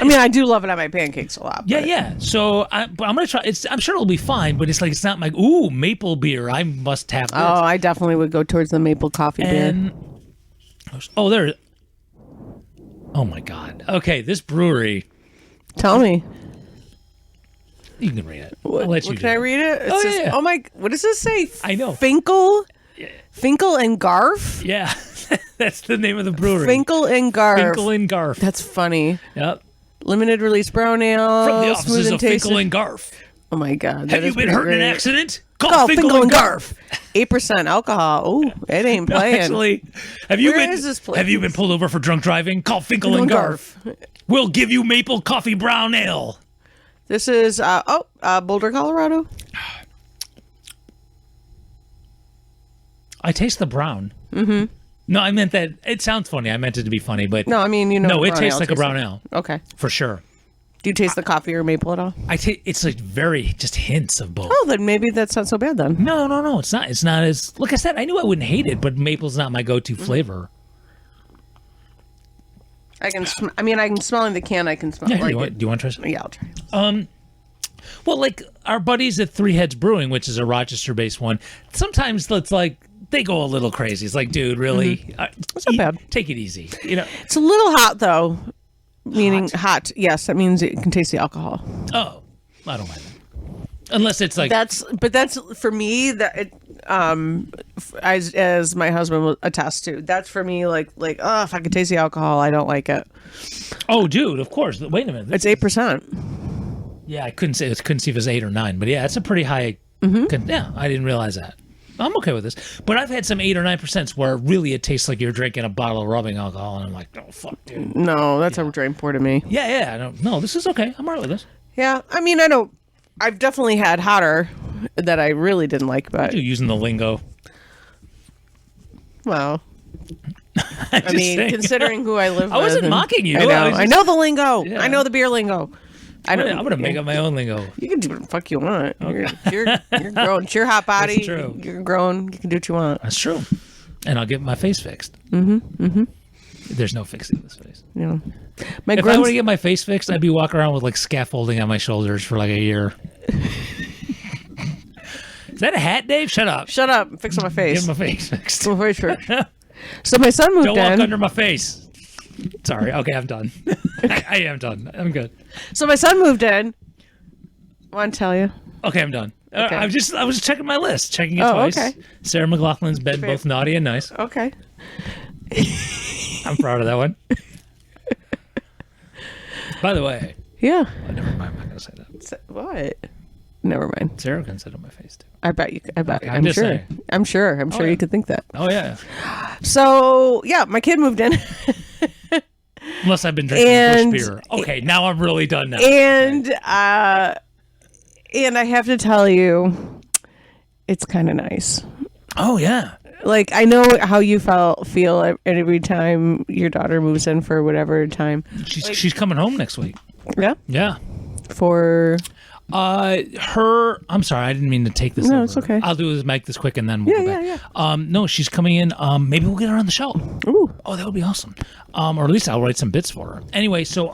I mean, I do love it on my pancakes a lot. But. Yeah. So I'm gonna try. I'm sure it'll be fine, but it's not like maple beer. I must have this. Oh, I definitely would go towards the maple coffee beer. There. Oh my God. Okay, this brewery. Tell me. You can read it. I'll let you. Can I read it? It says, yeah. Oh my! What does this say? I know. Finkel and Garf. Yeah, that's the name of the brewery. Finkel and Garf. Finkel and Garf. That's funny. Yep. Limited release brown ale. From the smooth offices and of Finkel tasty. and Garf. Oh my God! Have you been hurt in an accident? Call Finkel and Garf. 8% alcohol. Oh, it ain't No, playing. actually, have you Where been? is this place? Have you been pulled over for drunk driving? Call Finkel and Garf. We'll give you maple coffee brown ale. This is Boulder, Colorado. I taste the brown. Mm-hmm. No, I meant that. It sounds funny. I meant it to be funny, but No, I mean no, it brown tastes ale like a brown ale Okay. for sure. Do you taste the coffee or maple at all? It's like very just hints of both. Oh, then maybe that's not so bad then. No, it's not. It's not as. Like I said, I knew I wouldn't hate it, but maple's not my go-to flavor. I can. I can smell in the can. I can smell. Yeah, like do you want to try some? Yeah, I'll try. Well, like our buddies at Three Heads Brewing, which is a Rochester-based one, sometimes it's like they go a little crazy. It's like, dude, really? It's not bad. Take it easy. It's a little hot though. Meaning hot. Yes, that means it can taste the alcohol. Oh, I don't mind that. Unless it's like That's for me as my husband will attest to. That's for me like oh, if I could taste the alcohol, I don't like it. Oh, dude, of course. Wait a minute. It's 8%. Yeah, I couldn't see if it was 8 or 9, but yeah, it's a pretty high. Yeah, I didn't realize that. I'm okay with this, but I've had some 8 or 9% where really it tastes like you're drinking a bottle of rubbing alcohol, and I'm like, oh fuck, dude. No, that's a drain pour to me. Yeah. No, this is okay. I'm alright with this. Yeah, I mean, I don't. I've definitely had hotter that I really didn't like, but You're using the lingo. well, I mean, saying. considering who I live with, I wasn't mocking you. I know the lingo. Yeah. I know the beer lingo. I'm gonna make up my own lingo. You can do what the fuck you want. You're growing. It's your hot body. That's true. You're growing. You can do what you want. That's true. And I'll get my face fixed. There's no fixing this face. You know, If I were to get my face fixed, I'd be walking around with like scaffolding on my shoulders for like a year. Is that a hat, Dave? Shut up. Shut up. I'm fixing my face. Get my face fixed. My face first. So my son moved Don't walk in. under my face. Sorry. Okay, I'm done. I am done. I'm good. So my son moved in. Want to tell you? Okay, I'm done. Okay. I was checking my list, checking it Oh, twice. okay. Sarah McLaughlin's been both naughty and nice. Okay. I'm proud of that one. By the way, Yeah. oh, never mind. I'm not gonna say that. What? Never mind. Sarah can sit on my face too. I bet you. I bet. Okay, I'm just sure. saying. I'm sure. I'm sure yeah. you could think that. Oh yeah. So yeah, my kid moved in. Unless I've been drinking And- Bush beer. Okay, now I'm really done now. And I have to tell you, it's kind of nice. Oh yeah. Like I know how you feel every time your daughter moves in for whatever time. She's coming home next week. Yeah. Yeah. For I'm sorry, I didn't mean to take this. No, over. it's okay. I'll do is make this quick and then we'll go back. No, she's coming in. Maybe we'll get her on the show. Ooh. Oh, that would be awesome. Or at least I'll write some bits for her. Anyway, so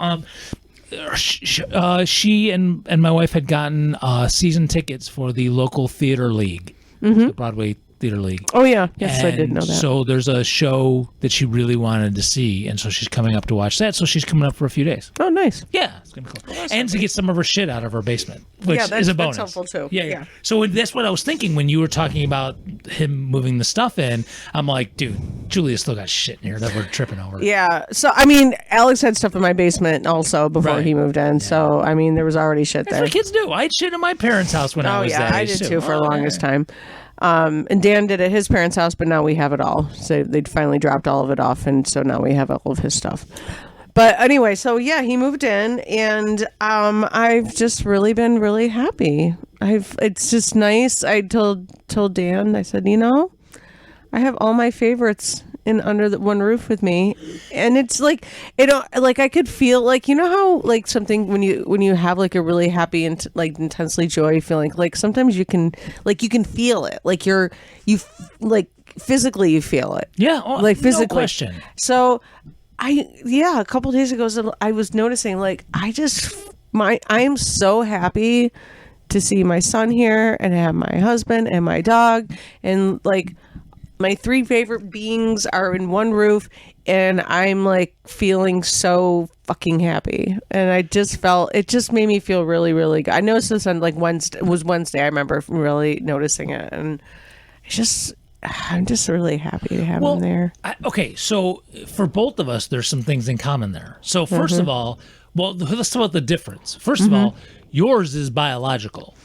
she and my wife had gotten season tickets for the local theater league, the Broadway Theater League. Oh yeah. Yes, I did And know that. So there's a show that she really wanted to see, and so she's coming up to watch that. So she's coming up for a few days. Oh, nice. Yeah, it's gonna be cool. And to get some of her shit out of her basement, which Yeah, is a that's bonus. helpful, too. Yeah. Yeah. So that's what I was thinking when you were talking about him moving the stuff in. I'm like, dude, Julia still got shit in here that we're tripping over. Yeah. So I mean, Alex had stuff in my basement also before Right. he moved in. So I mean, there was already shit That's there. what kids do. I had shit in my parents' house when I Oh was yeah, that I age did too for the Oh, longest yeah. time. And Dan did at his parents' house, but now we have it all. So they'd finally dropped all of it off, and so now we have all of his stuff. But anyway, so yeah, he moved in, and I've just really been really happy. It's just nice. I told Dan, I said, I have all my favorites in under the one roof with me, and it's like like I could feel like how like something when you have like a really happy and like intensely joy feeling, like sometimes you can feel it, like you like physically you feel it, Yeah, like physically. No question. So a couple days ago I was noticing like I am so happy to see my son here and have my husband and my dog, and like my 3 favorite beings are in one roof, and I'm like feeling so fucking happy. And it just made me feel really, really good. I noticed this on like Wednesday. I remember really noticing it, and I'm just really happy to have him there. Okay, so for both of us, there's some things in common there. So 1st of all, let's talk about the difference. First of all, yours is biological.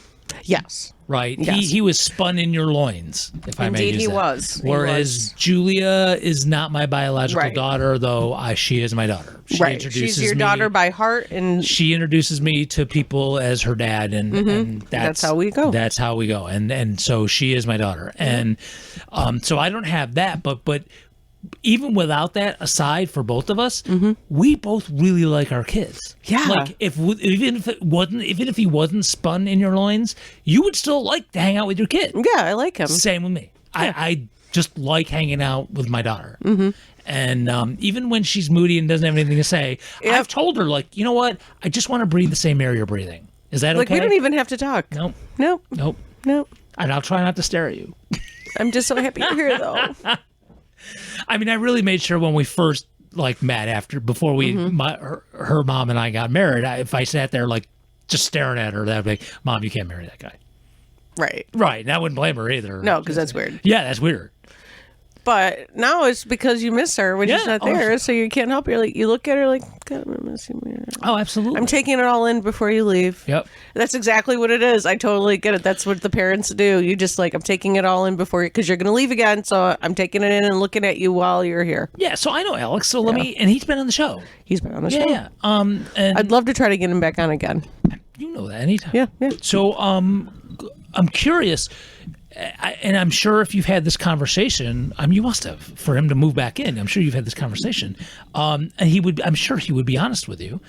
Yes. Right. Yes. He was spun in your loins, if I may Indeed, use he that. was. He Whereas was. Julia is not my biological Right. daughter, though she is my daughter. She Right. introduces She's your me- daughter by heart, and She introduces me to people as her dad, and that's how we go. That's how we go, and so she is my daughter, and so I don't have that, but even without that aside, for both of us, we both really like our kids. Yeah. Like even if he wasn't spun in your loins, you would still like to hang out with your kid. yeah, I like him. Same with me. I just like hanging out with my daughter. And even when she's moody and doesn't have anything to say, Yep. I've told her, like, you know what? I just want to breathe the same air you're breathing. Is that Like, okay? we don't even have to talk. Nope. Nope. Nope. Nope. And I'll try not to stare at you. I'm just so happy you're here, though. I mean, I really made sure when we first like met before we her mom and I got married. If I sat there like just staring at her, that'd be like, Mom, you can't marry that guy. Right. Right. And I wouldn't blame her either. No, because that's weird. Yeah, that's weird. But now it's because you miss her when she's Yeah. not there, so you can't help. You're like, you look at her like, God, I'm missing you. Oh, absolutely. I'm taking it all in before you leave. Yep. That's exactly what it is. I totally get it. That's what the parents do. You just like, I'm taking it all in before you, because you're going to leave again. So I'm taking it in and looking at you while you're here. Yeah. So I know Alex. So let me. And he's been on the show. He's been on the Yeah. show. Yeah. And I'd love to try to get him back on again. you know that anytime. Yeah. Yeah. So I'm curious. And I'm sure if you've had this conversation, you must have, for him to move back in. I'm sure you've had this conversation. And I'm sure he would be honest with you.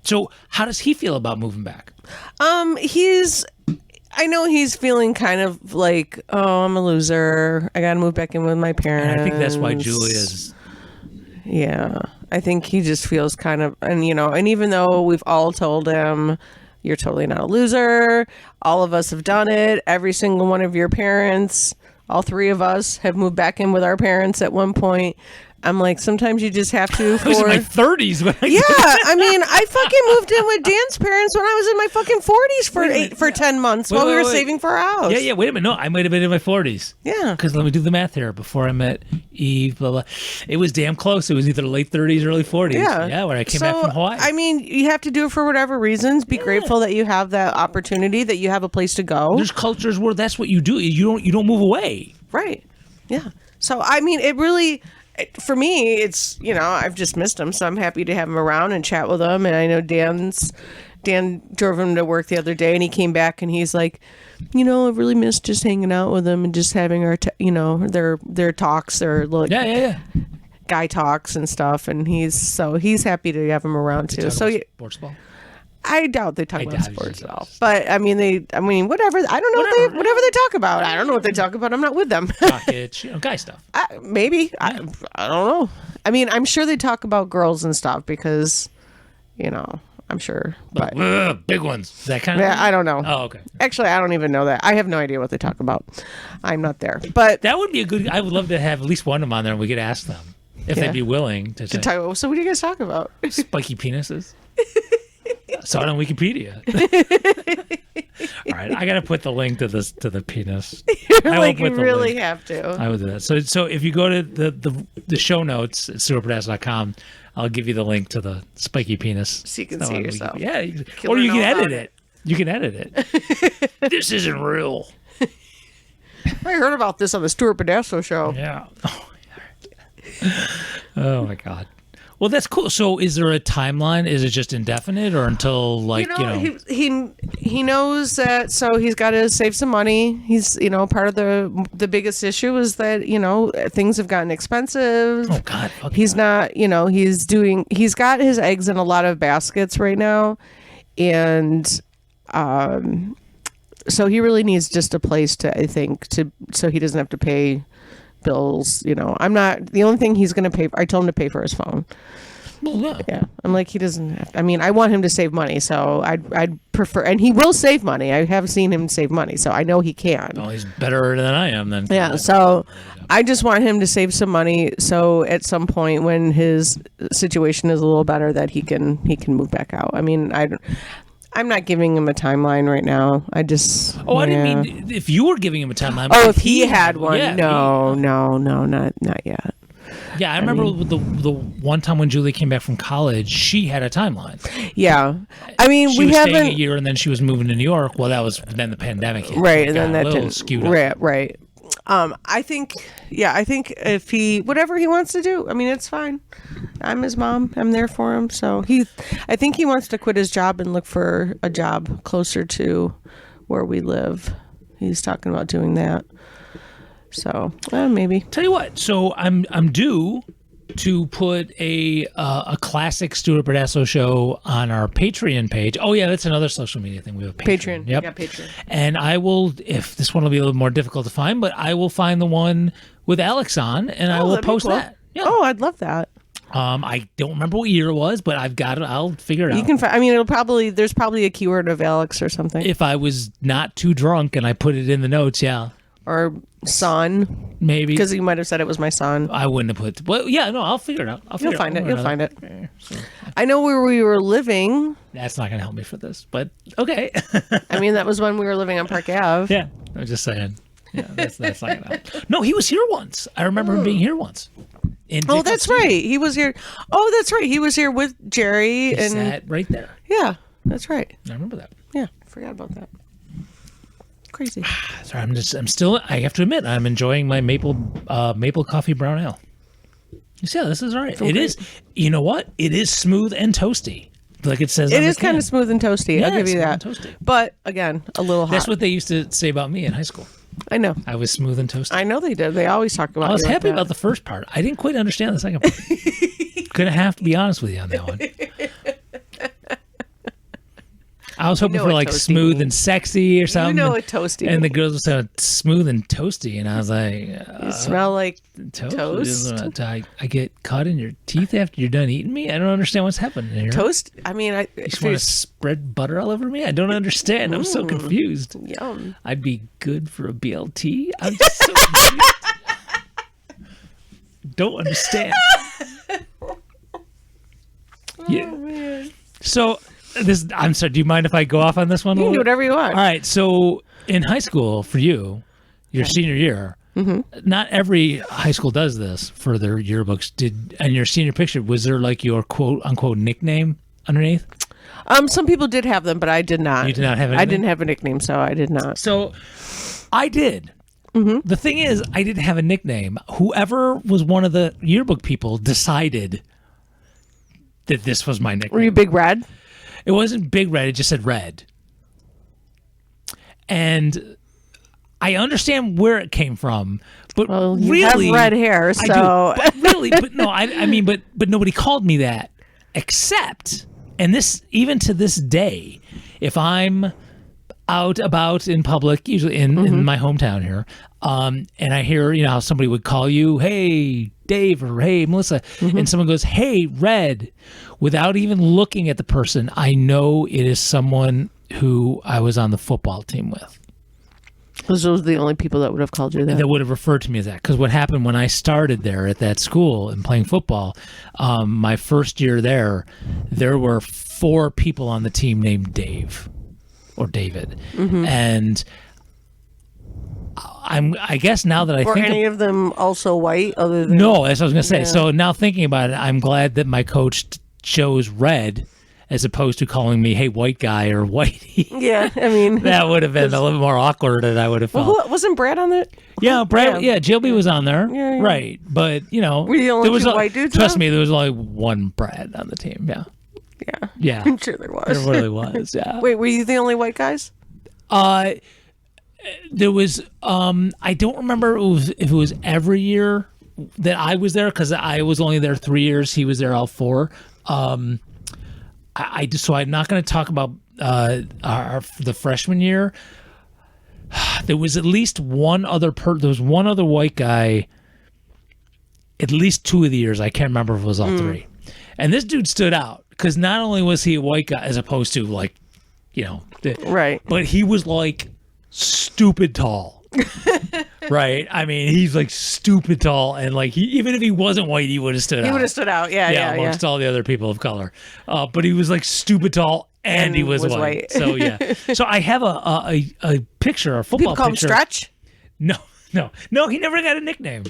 So how does he feel about moving back? I know he's feeling kind of like, oh, I'm a loser. I got to move back in with my parents. And I think that's why Julia's. Yeah. I think he just feels kind of, and even though we've all told him, you're totally not a loser. All of us have done it. Every single one of your parents, all three of us have moved back in with our parents at one point. I'm like, sometimes you just have to. I was in my 30s when I Yeah, I mean, I fucking moved in with Dan's parents when I was in my fucking 40s for 10 months while we were saving for our house. Yeah, wait a minute. No, I might have been in my 40s. Yeah. Because let me do the math here. Before I met Eve, blah, blah. It was damn close. It was either late 30s or early 40s. Yeah. Yeah, when I came back from Hawaii. I mean, you have to do it for whatever reasons. Be grateful that you have that opportunity, that you have a place to go. There's cultures where that's what you do. You don't move away. Right. Yeah. So, I mean, it really... For me, it's, I've just missed him, so I'm happy to have him around and chat with him. And I know Dan drove him to work the other day, and he came back and he's like, I really miss just hanging out with him and just having our, their talks, their Yeah. guy talks and stuff. And he's happy to have him around too. So sports ball. I doubt they talk about sports at all. But whatever. I don't know whatever they talk about. I don't know what they talk about. I'm not with them. Pockets, guy stuff. Maybe. I don't know. I mean, I'm sure they talk about girls and stuff because, I'm sure. But big ones. That kind of yeah, I don't know. Oh, okay. Actually, I don't even know that. I have no idea what they talk about. I'm not there. But That would be a good. I would love to have at least one of them on there, and we could ask them if Yeah. they'd be willing to talk, so what do you guys talk about? spiky penises. Saw it on Wikipedia. All right, I gotta put the link to the penis. I will You put the really link. have to. I will do that. So if you go to the show notes at superpass.com, I'll give you the link to the spiky penis. So you can It's see on yourself. Yeah, Can or you learn can all edit about it. You can edit it. This isn't real. I heard about this on the Stuart Pedasso show. Yeah. Oh my God. Well, that's cool. So, is there a timeline? Is it just indefinite, or until He knows that, so he's got to save some money. He's part of the biggest issue is that things have gotten expensive. Oh God. Okay. He's not, he's got his eggs in a lot of baskets right now, and so he really needs just a place so he doesn't have to pay bills. I'm not the only thing he's going to pay for. I told him to pay for his phone. Well, yeah. Yeah, I'm like, he doesn't have to, I want him to save money, so I'd prefer, and he will save money. I have seen him save money, so I know he can. Well, he's better than I am then. Yeah, so I just want him to save some money, so at some point when his situation is a little better, that he can move back out. I'm not giving him a timeline right now. I just. Oh, I didn't mean if you were giving him a timeline. Oh, if he had one, yeah, no, not yet. Yeah, I remember the one time when Julie came back from college, she had a timeline. Yeah, She we was haven't. staying a year and then she was moving to New York. Well, that was then the pandemic hit. Right, It and then got that a little didn't. skewed up. Right. I think if he whatever he wants to do, it's fine. I'm his mom. I'm there for him. So I think he wants to quit his job and look for a job closer to where we live. He's talking about doing that. So maybe. Tell you what. So I'm due to put a classic Stuart Pedasso show on our Patreon page. Oh yeah, that's another social media thing. We have Patreon. Yep. Yeah, Patreon. And I will, if this one will be a little more difficult to find, but I will find the one with Alex on, and I will that'd be post cool. that. Yeah. Oh, I'd love that. I don't remember what year it was, but I've got it. I'll figure it out. You can. I mean, there's probably a keyword of Alex or something, If I was not too drunk and I put it in the notes, yeah, or son, maybe. because you might have said it was my son. I wouldn't have put. Well, yeah, no, I'll figure it out. You'll find it. One way or You'll find it. another. So, I know where we were living. that's not going to help me for this, but okay. I mean, that was when we were living on Park Ave. Yeah, I'm just saying. Yeah, that's not going to help. No, he was here once. I remember him being here once. Oh, that's right. He was here. Oh, that's right. He was here with Jerry He and sat right there. yeah, that's right. I remember that. Yeah, forgot about that. Crazy. Sorry, I'm still. I have to admit, I'm enjoying my maple coffee brown ale. You see, this is all right. It is. You know what? It is smooth and toasty, like it says. It is kind of smooth and toasty. Yeah, I'll give you smooth that. and toasty. But again, a little hot. That's what they used to say about me in high school. I know. I was smooth and toasty. I know they did. They always talk about. I was you like happy that. about the first part. I didn't quite understand the second part. Gonna have to be honest with you on that one. I was hoping know for what like toasty smooth means. and sexy or something. know what toasty And the means. girls said smooth and toasty, and I was like, You smell like toast? I get caught in your teeth after you're done eating me. I don't understand what's happening here. toast. I mean, You just want to spread butter all over me? I don't understand. I'm so confused. yum. I'd be good for a BLT. I'm just so confused. Don't understand. Yeah. So this. I'm sorry. Do you mind if I go off on this one? You a can do little bit? whatever you want. All right. So in high school, for you, your senior year, not every high school does this for their yearbooks. And your senior picture, was there like your quote unquote nickname underneath? Some people did have them, but I did not. You did not have I anything? didn't have a nickname, so I did not. So I did. The thing is, I didn't have a nickname. Whoever was one of the yearbook people decided that this was my nickname. Were you Big Red? It wasn't Big Red. It just said Red. And I understand where it came from, but Well, you really, have red hair, I so do. But really, but no, I mean, but nobody called me that, except, and this even to this day, if I'm out about in public, usually in my hometown here, and I hear how somebody would call you, hey Dave, or hey Melissa, and someone goes, hey Red, without even looking at the person, I know it is someone who I was on the football team with. those were the only people that would have called you that. That would have referred to me as that. Because what happened when I started there at that school and playing football, my first year there were 4 people on the team named Dave or David. And I guess now that I Were think any of them also white? Other than no, that's what I was going to say. Yeah. So now thinking about it, I'm glad that my coach chose Red as opposed to calling me, hey, white guy or whitey. Yeah, I mean, That would have been a little more awkward than I would have felt. well, wasn't Brad on that? Yeah, Brad. Yeah, JLB was on there. Yeah, yeah. Right, but Were you the only there was two white dudes Trust on? me, there was only one Brad on the team. Yeah, Yeah, yeah, I'm sure there was. there really was. Yeah. Wait, were you the only white guys? There was. I don't remember if it was every year that I was there because I was only there 3 years. He was there all 4. So I'm not going to talk about the freshman year. There was at least one other there was one other white guy. At least 2 of the years, I can't remember if it was all 3. And this dude stood out because not only was he a white guy, as opposed to like, Right. but he was like stupid tall. Right? I mean, he's like stupid tall, and like even if he wasn't white, he would have stood out. He would have stood out. Yeah. Amongst all the other people of color. But he was like stupid tall, and he was white. So yeah. So I have a picture, a football People call him picture. Stretch. No. He never got a nickname.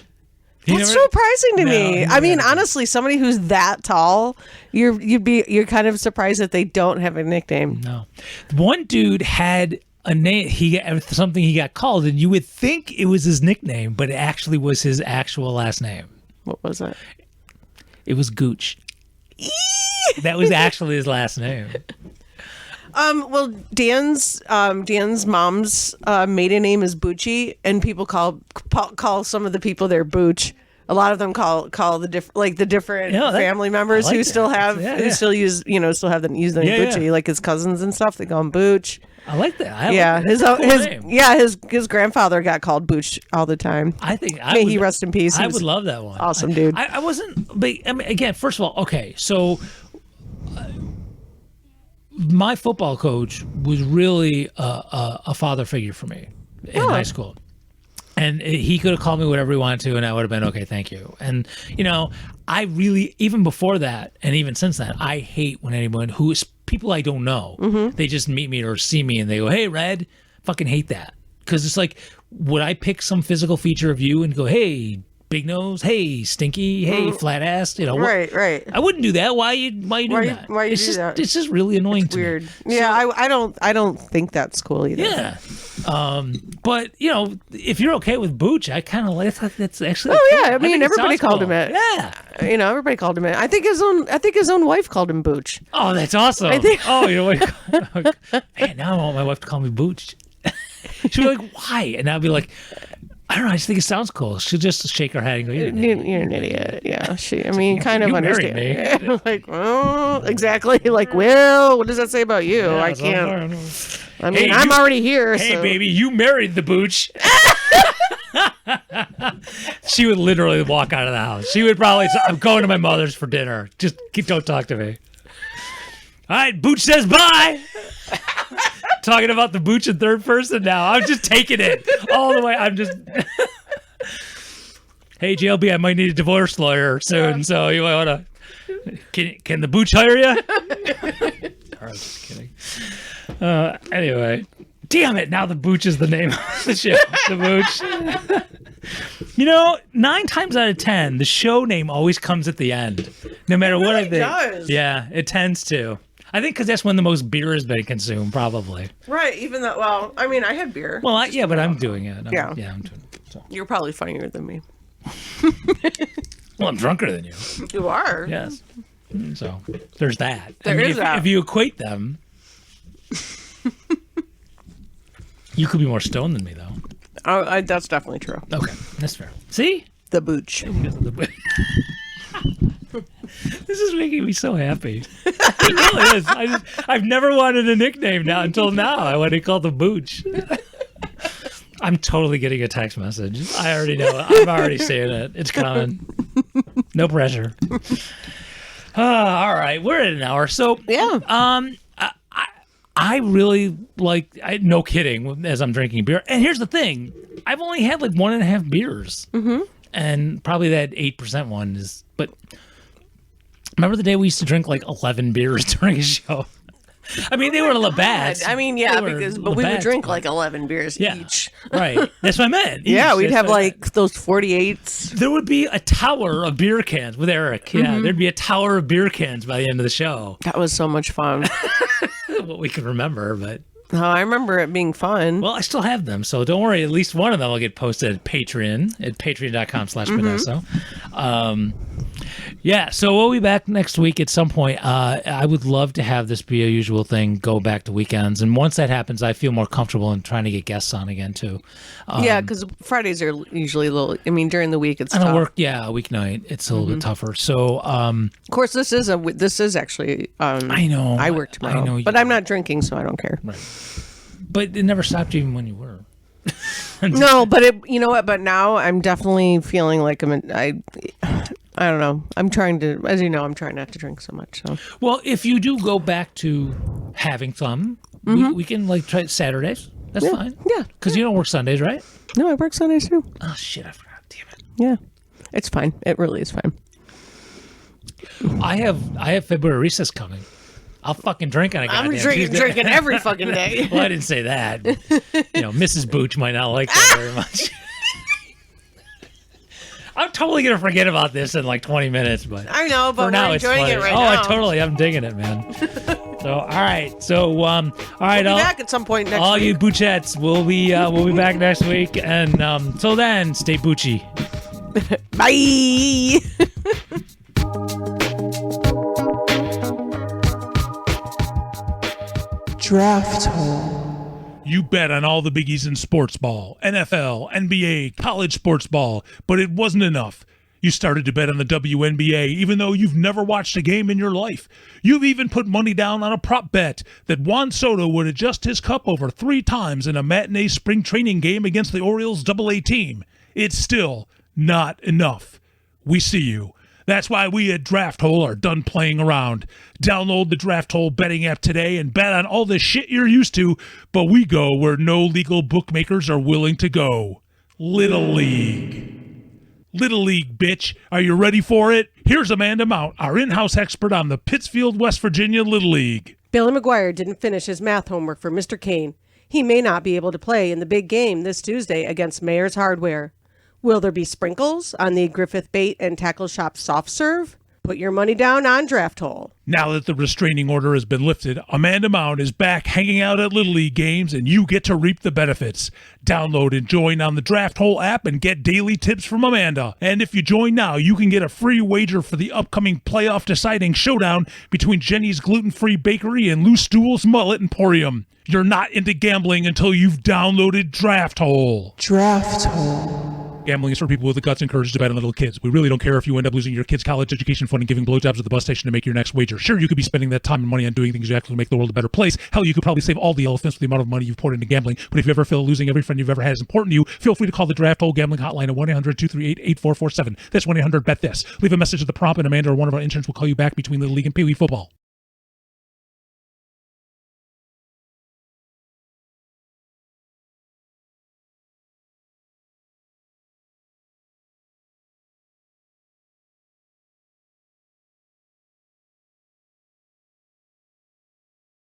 That's surprising to me. I mean, honestly, somebody who's that tall, you're kind of surprised that they don't have a nickname. No. One dude had a name. He got something he got called, and you would think it was his nickname, but it actually was his actual last name. What was it? It was Gooch. That was actually his last name. Well, Dan's mom's maiden name is Boochy, and people call some of the people there Booch. A lot of them call the different family members like who that. still have still use still have them use the name Boochie, like his cousins and stuff. They call him Booch. I like that. His grandfather got called Booch all the time. May he rest in peace. I would love that one. Awesome dude. I wasn't, but I mean, again, first of all, okay, so my football coach was really a father figure for me in high school. And he could have called me whatever he wanted to, and I would have been, okay, thank you. And, I really, even before that, and even since then, I hate when anyone who is people I don't know, they just meet me or see me and they go, hey, Red, fucking hate that. Because it's like, would I pick some physical feature of you and go, hey, big nose, hey, stinky, hey, flat ass, right. I wouldn't do that. Why you doing that? Why you do that? It's just really annoying to weird. me. Yeah, so, I don't think that's cool either. Yeah. But if you're okay with Booch, I kind of like that's actually. Oh yeah, I mean everybody called him it. Yeah. Everybody called him it. I think his own wife called him Booch. Oh, that's awesome. I think. Oh, man, now I want my wife to call me Booch. She'd be like, why? And I'd be like, I don't know. I just think it sounds cool. She'll just shake her head and go, "You're an idiot." Yeah, kind of you understand. Me. Like, well, exactly. Like, well, what does that say about you? Yeah, I can't. I mean, Hey, I'm already here. Hey, so. baby, you married the Booch. She would literally walk out of the house. She would probably say, I'm going to my mother's for dinner. Just don't talk to me. All right, Booch says bye. Talking about the Booch in third person now. I'm just taking it all the way. I'm just... Hey, JLB, I might need a divorce lawyer soon, so you might want to... Can the Booch hire you? I was just kidding. Anyway. Damn it, now the Booch is the name of the show. The Booch. 9 times out of 10, the show name always comes at the end. No matter what I think. Does. Yeah, it tends to. I think because that's when the most beer has been consumed, probably. Right, even though, well, I mean, I had beer. Well, but I'm doing it. I'm doing it. So. You're probably funnier than me. Well, I'm drunker than you. You are. Yes. So there's that. There is that. If you equate them, you could be more stoned than me, though. Oh, that's definitely true. Okay, that's fair. See? The Booch. This is making me so happy. It really is. I've never wanted a nickname until now. I want to call the Booch. I'm totally getting a text message. I already know it. I'm already seeing it. It's coming. No pressure. All right, we're at an hour. So yeah. I really like. No kidding. As I'm drinking beer, and here's the thing: I've only had like 1.5 beers, and probably that 8% one is. But remember the day we used to drink like 11 beers during a show? I mean, they were Labatt's. I mean, yeah, but we would drink like 11 beers each. Right. That's what I meant. Yeah, we'd have like those 48s. There would be a tower of beer cans with Eric. Yeah, there'd be a tower of beer cans by the end of the show. That was so much fun. What we can remember, but... Oh, I remember it being fun. Well, I still have them, so don't worry. At least one of them will get posted at Patreon, at patreon.com/Benesso. Yeah, so we'll be back next week at some point. I would love to have this be a usual thing, go back to weekends. And once that happens, I feel more comfortable in trying to get guests on again, too. Yeah, because Fridays are usually a little, I mean, during the week it's tough. And work, a weeknight, it's a little bit tougher. So, of course, this is actually, I know. I work tomorrow, I know but I'm not drinking, so I don't care. Right. But it never stopped you even when you were. No, but you know what? But now I'm definitely feeling like I don't know. I'm trying to, as you know, I'm trying not to drink so much. So. Well, if you do go back to having some, we can like try Saturdays. That's fine. Yeah. Because you don't work Sundays, right? No, I work Sundays too. Oh, shit. I forgot. Damn it. Yeah. It's fine. It really is fine. I have February recess coming. I'll fucking drink on a goddamn Tuesday. Drinking every fucking day. Well, I didn't say that. Mrs. Booch might not like that very much. I'm totally going to forget about this in like 20 minutes, but I know, but now we're enjoying it right now. I'm digging it, man. So, all right. So, all right. We'll be back at some point next week. All you Boochettes, we'll be back next week. And till then, stay Boochy. Bye. Draft Hole. You bet on all the biggies in sports ball, NFL, NBA, college sports ball, but it wasn't enough. You started to bet on the WNBA even though you've never watched a game in your life. You've even put money down on a prop bet that Juan Soto would adjust his cup over 3 times in a matinee spring training game against the Orioles AA team. It's still not enough. We see you. That's why we at Draft Hole are done playing around. Download the Draft Hole betting app today and bet on all the shit you're used to, but we go where no legal bookmakers are willing to go. Little League. Little League, bitch. Are you ready for it? Here's Amanda Mount, our in-house expert on the Pittsfield, West Virginia Little League. Billy McGuire didn't finish his math homework for Mr. Kane. He may not be able to play in the big game this Tuesday against Mayer's Hardware. Will there be sprinkles on the Griffith Bait and Tackle Shop soft serve? Put your money down on Draft Hole. Now that the restraining order has been lifted, Amanda Mount is back hanging out at Little League games, and you get to reap the benefits. Download and join on the Draft Hole app and get daily tips from Amanda. And if you join now, you can get a free wager for the upcoming playoff deciding showdown between Jenny's Gluten-Free Bakery and Lou Stool's Mullet Emporium. You're not into gambling until you've downloaded Draft Hole. Draft Hole. Gambling is for people with the guts and courage to bet on little kids. We really don't care if you end up losing your kid's college education fund and giving blowjobs at the bus station to make your next wager. Sure, you could be spending that time and money on doing things you actually make the world a better place. Hell, you could probably save all the elephants for the amount of money you've poured into gambling. But if you ever feel losing every friend you've ever had is important to you, feel free to call the Draft Hole Gambling Hotline at 1-800-238-8447. That's 1-800-BET-THIS. Leave a message at the prompt, and Amanda or one of our interns will call you back between Little League and Pee Wee football.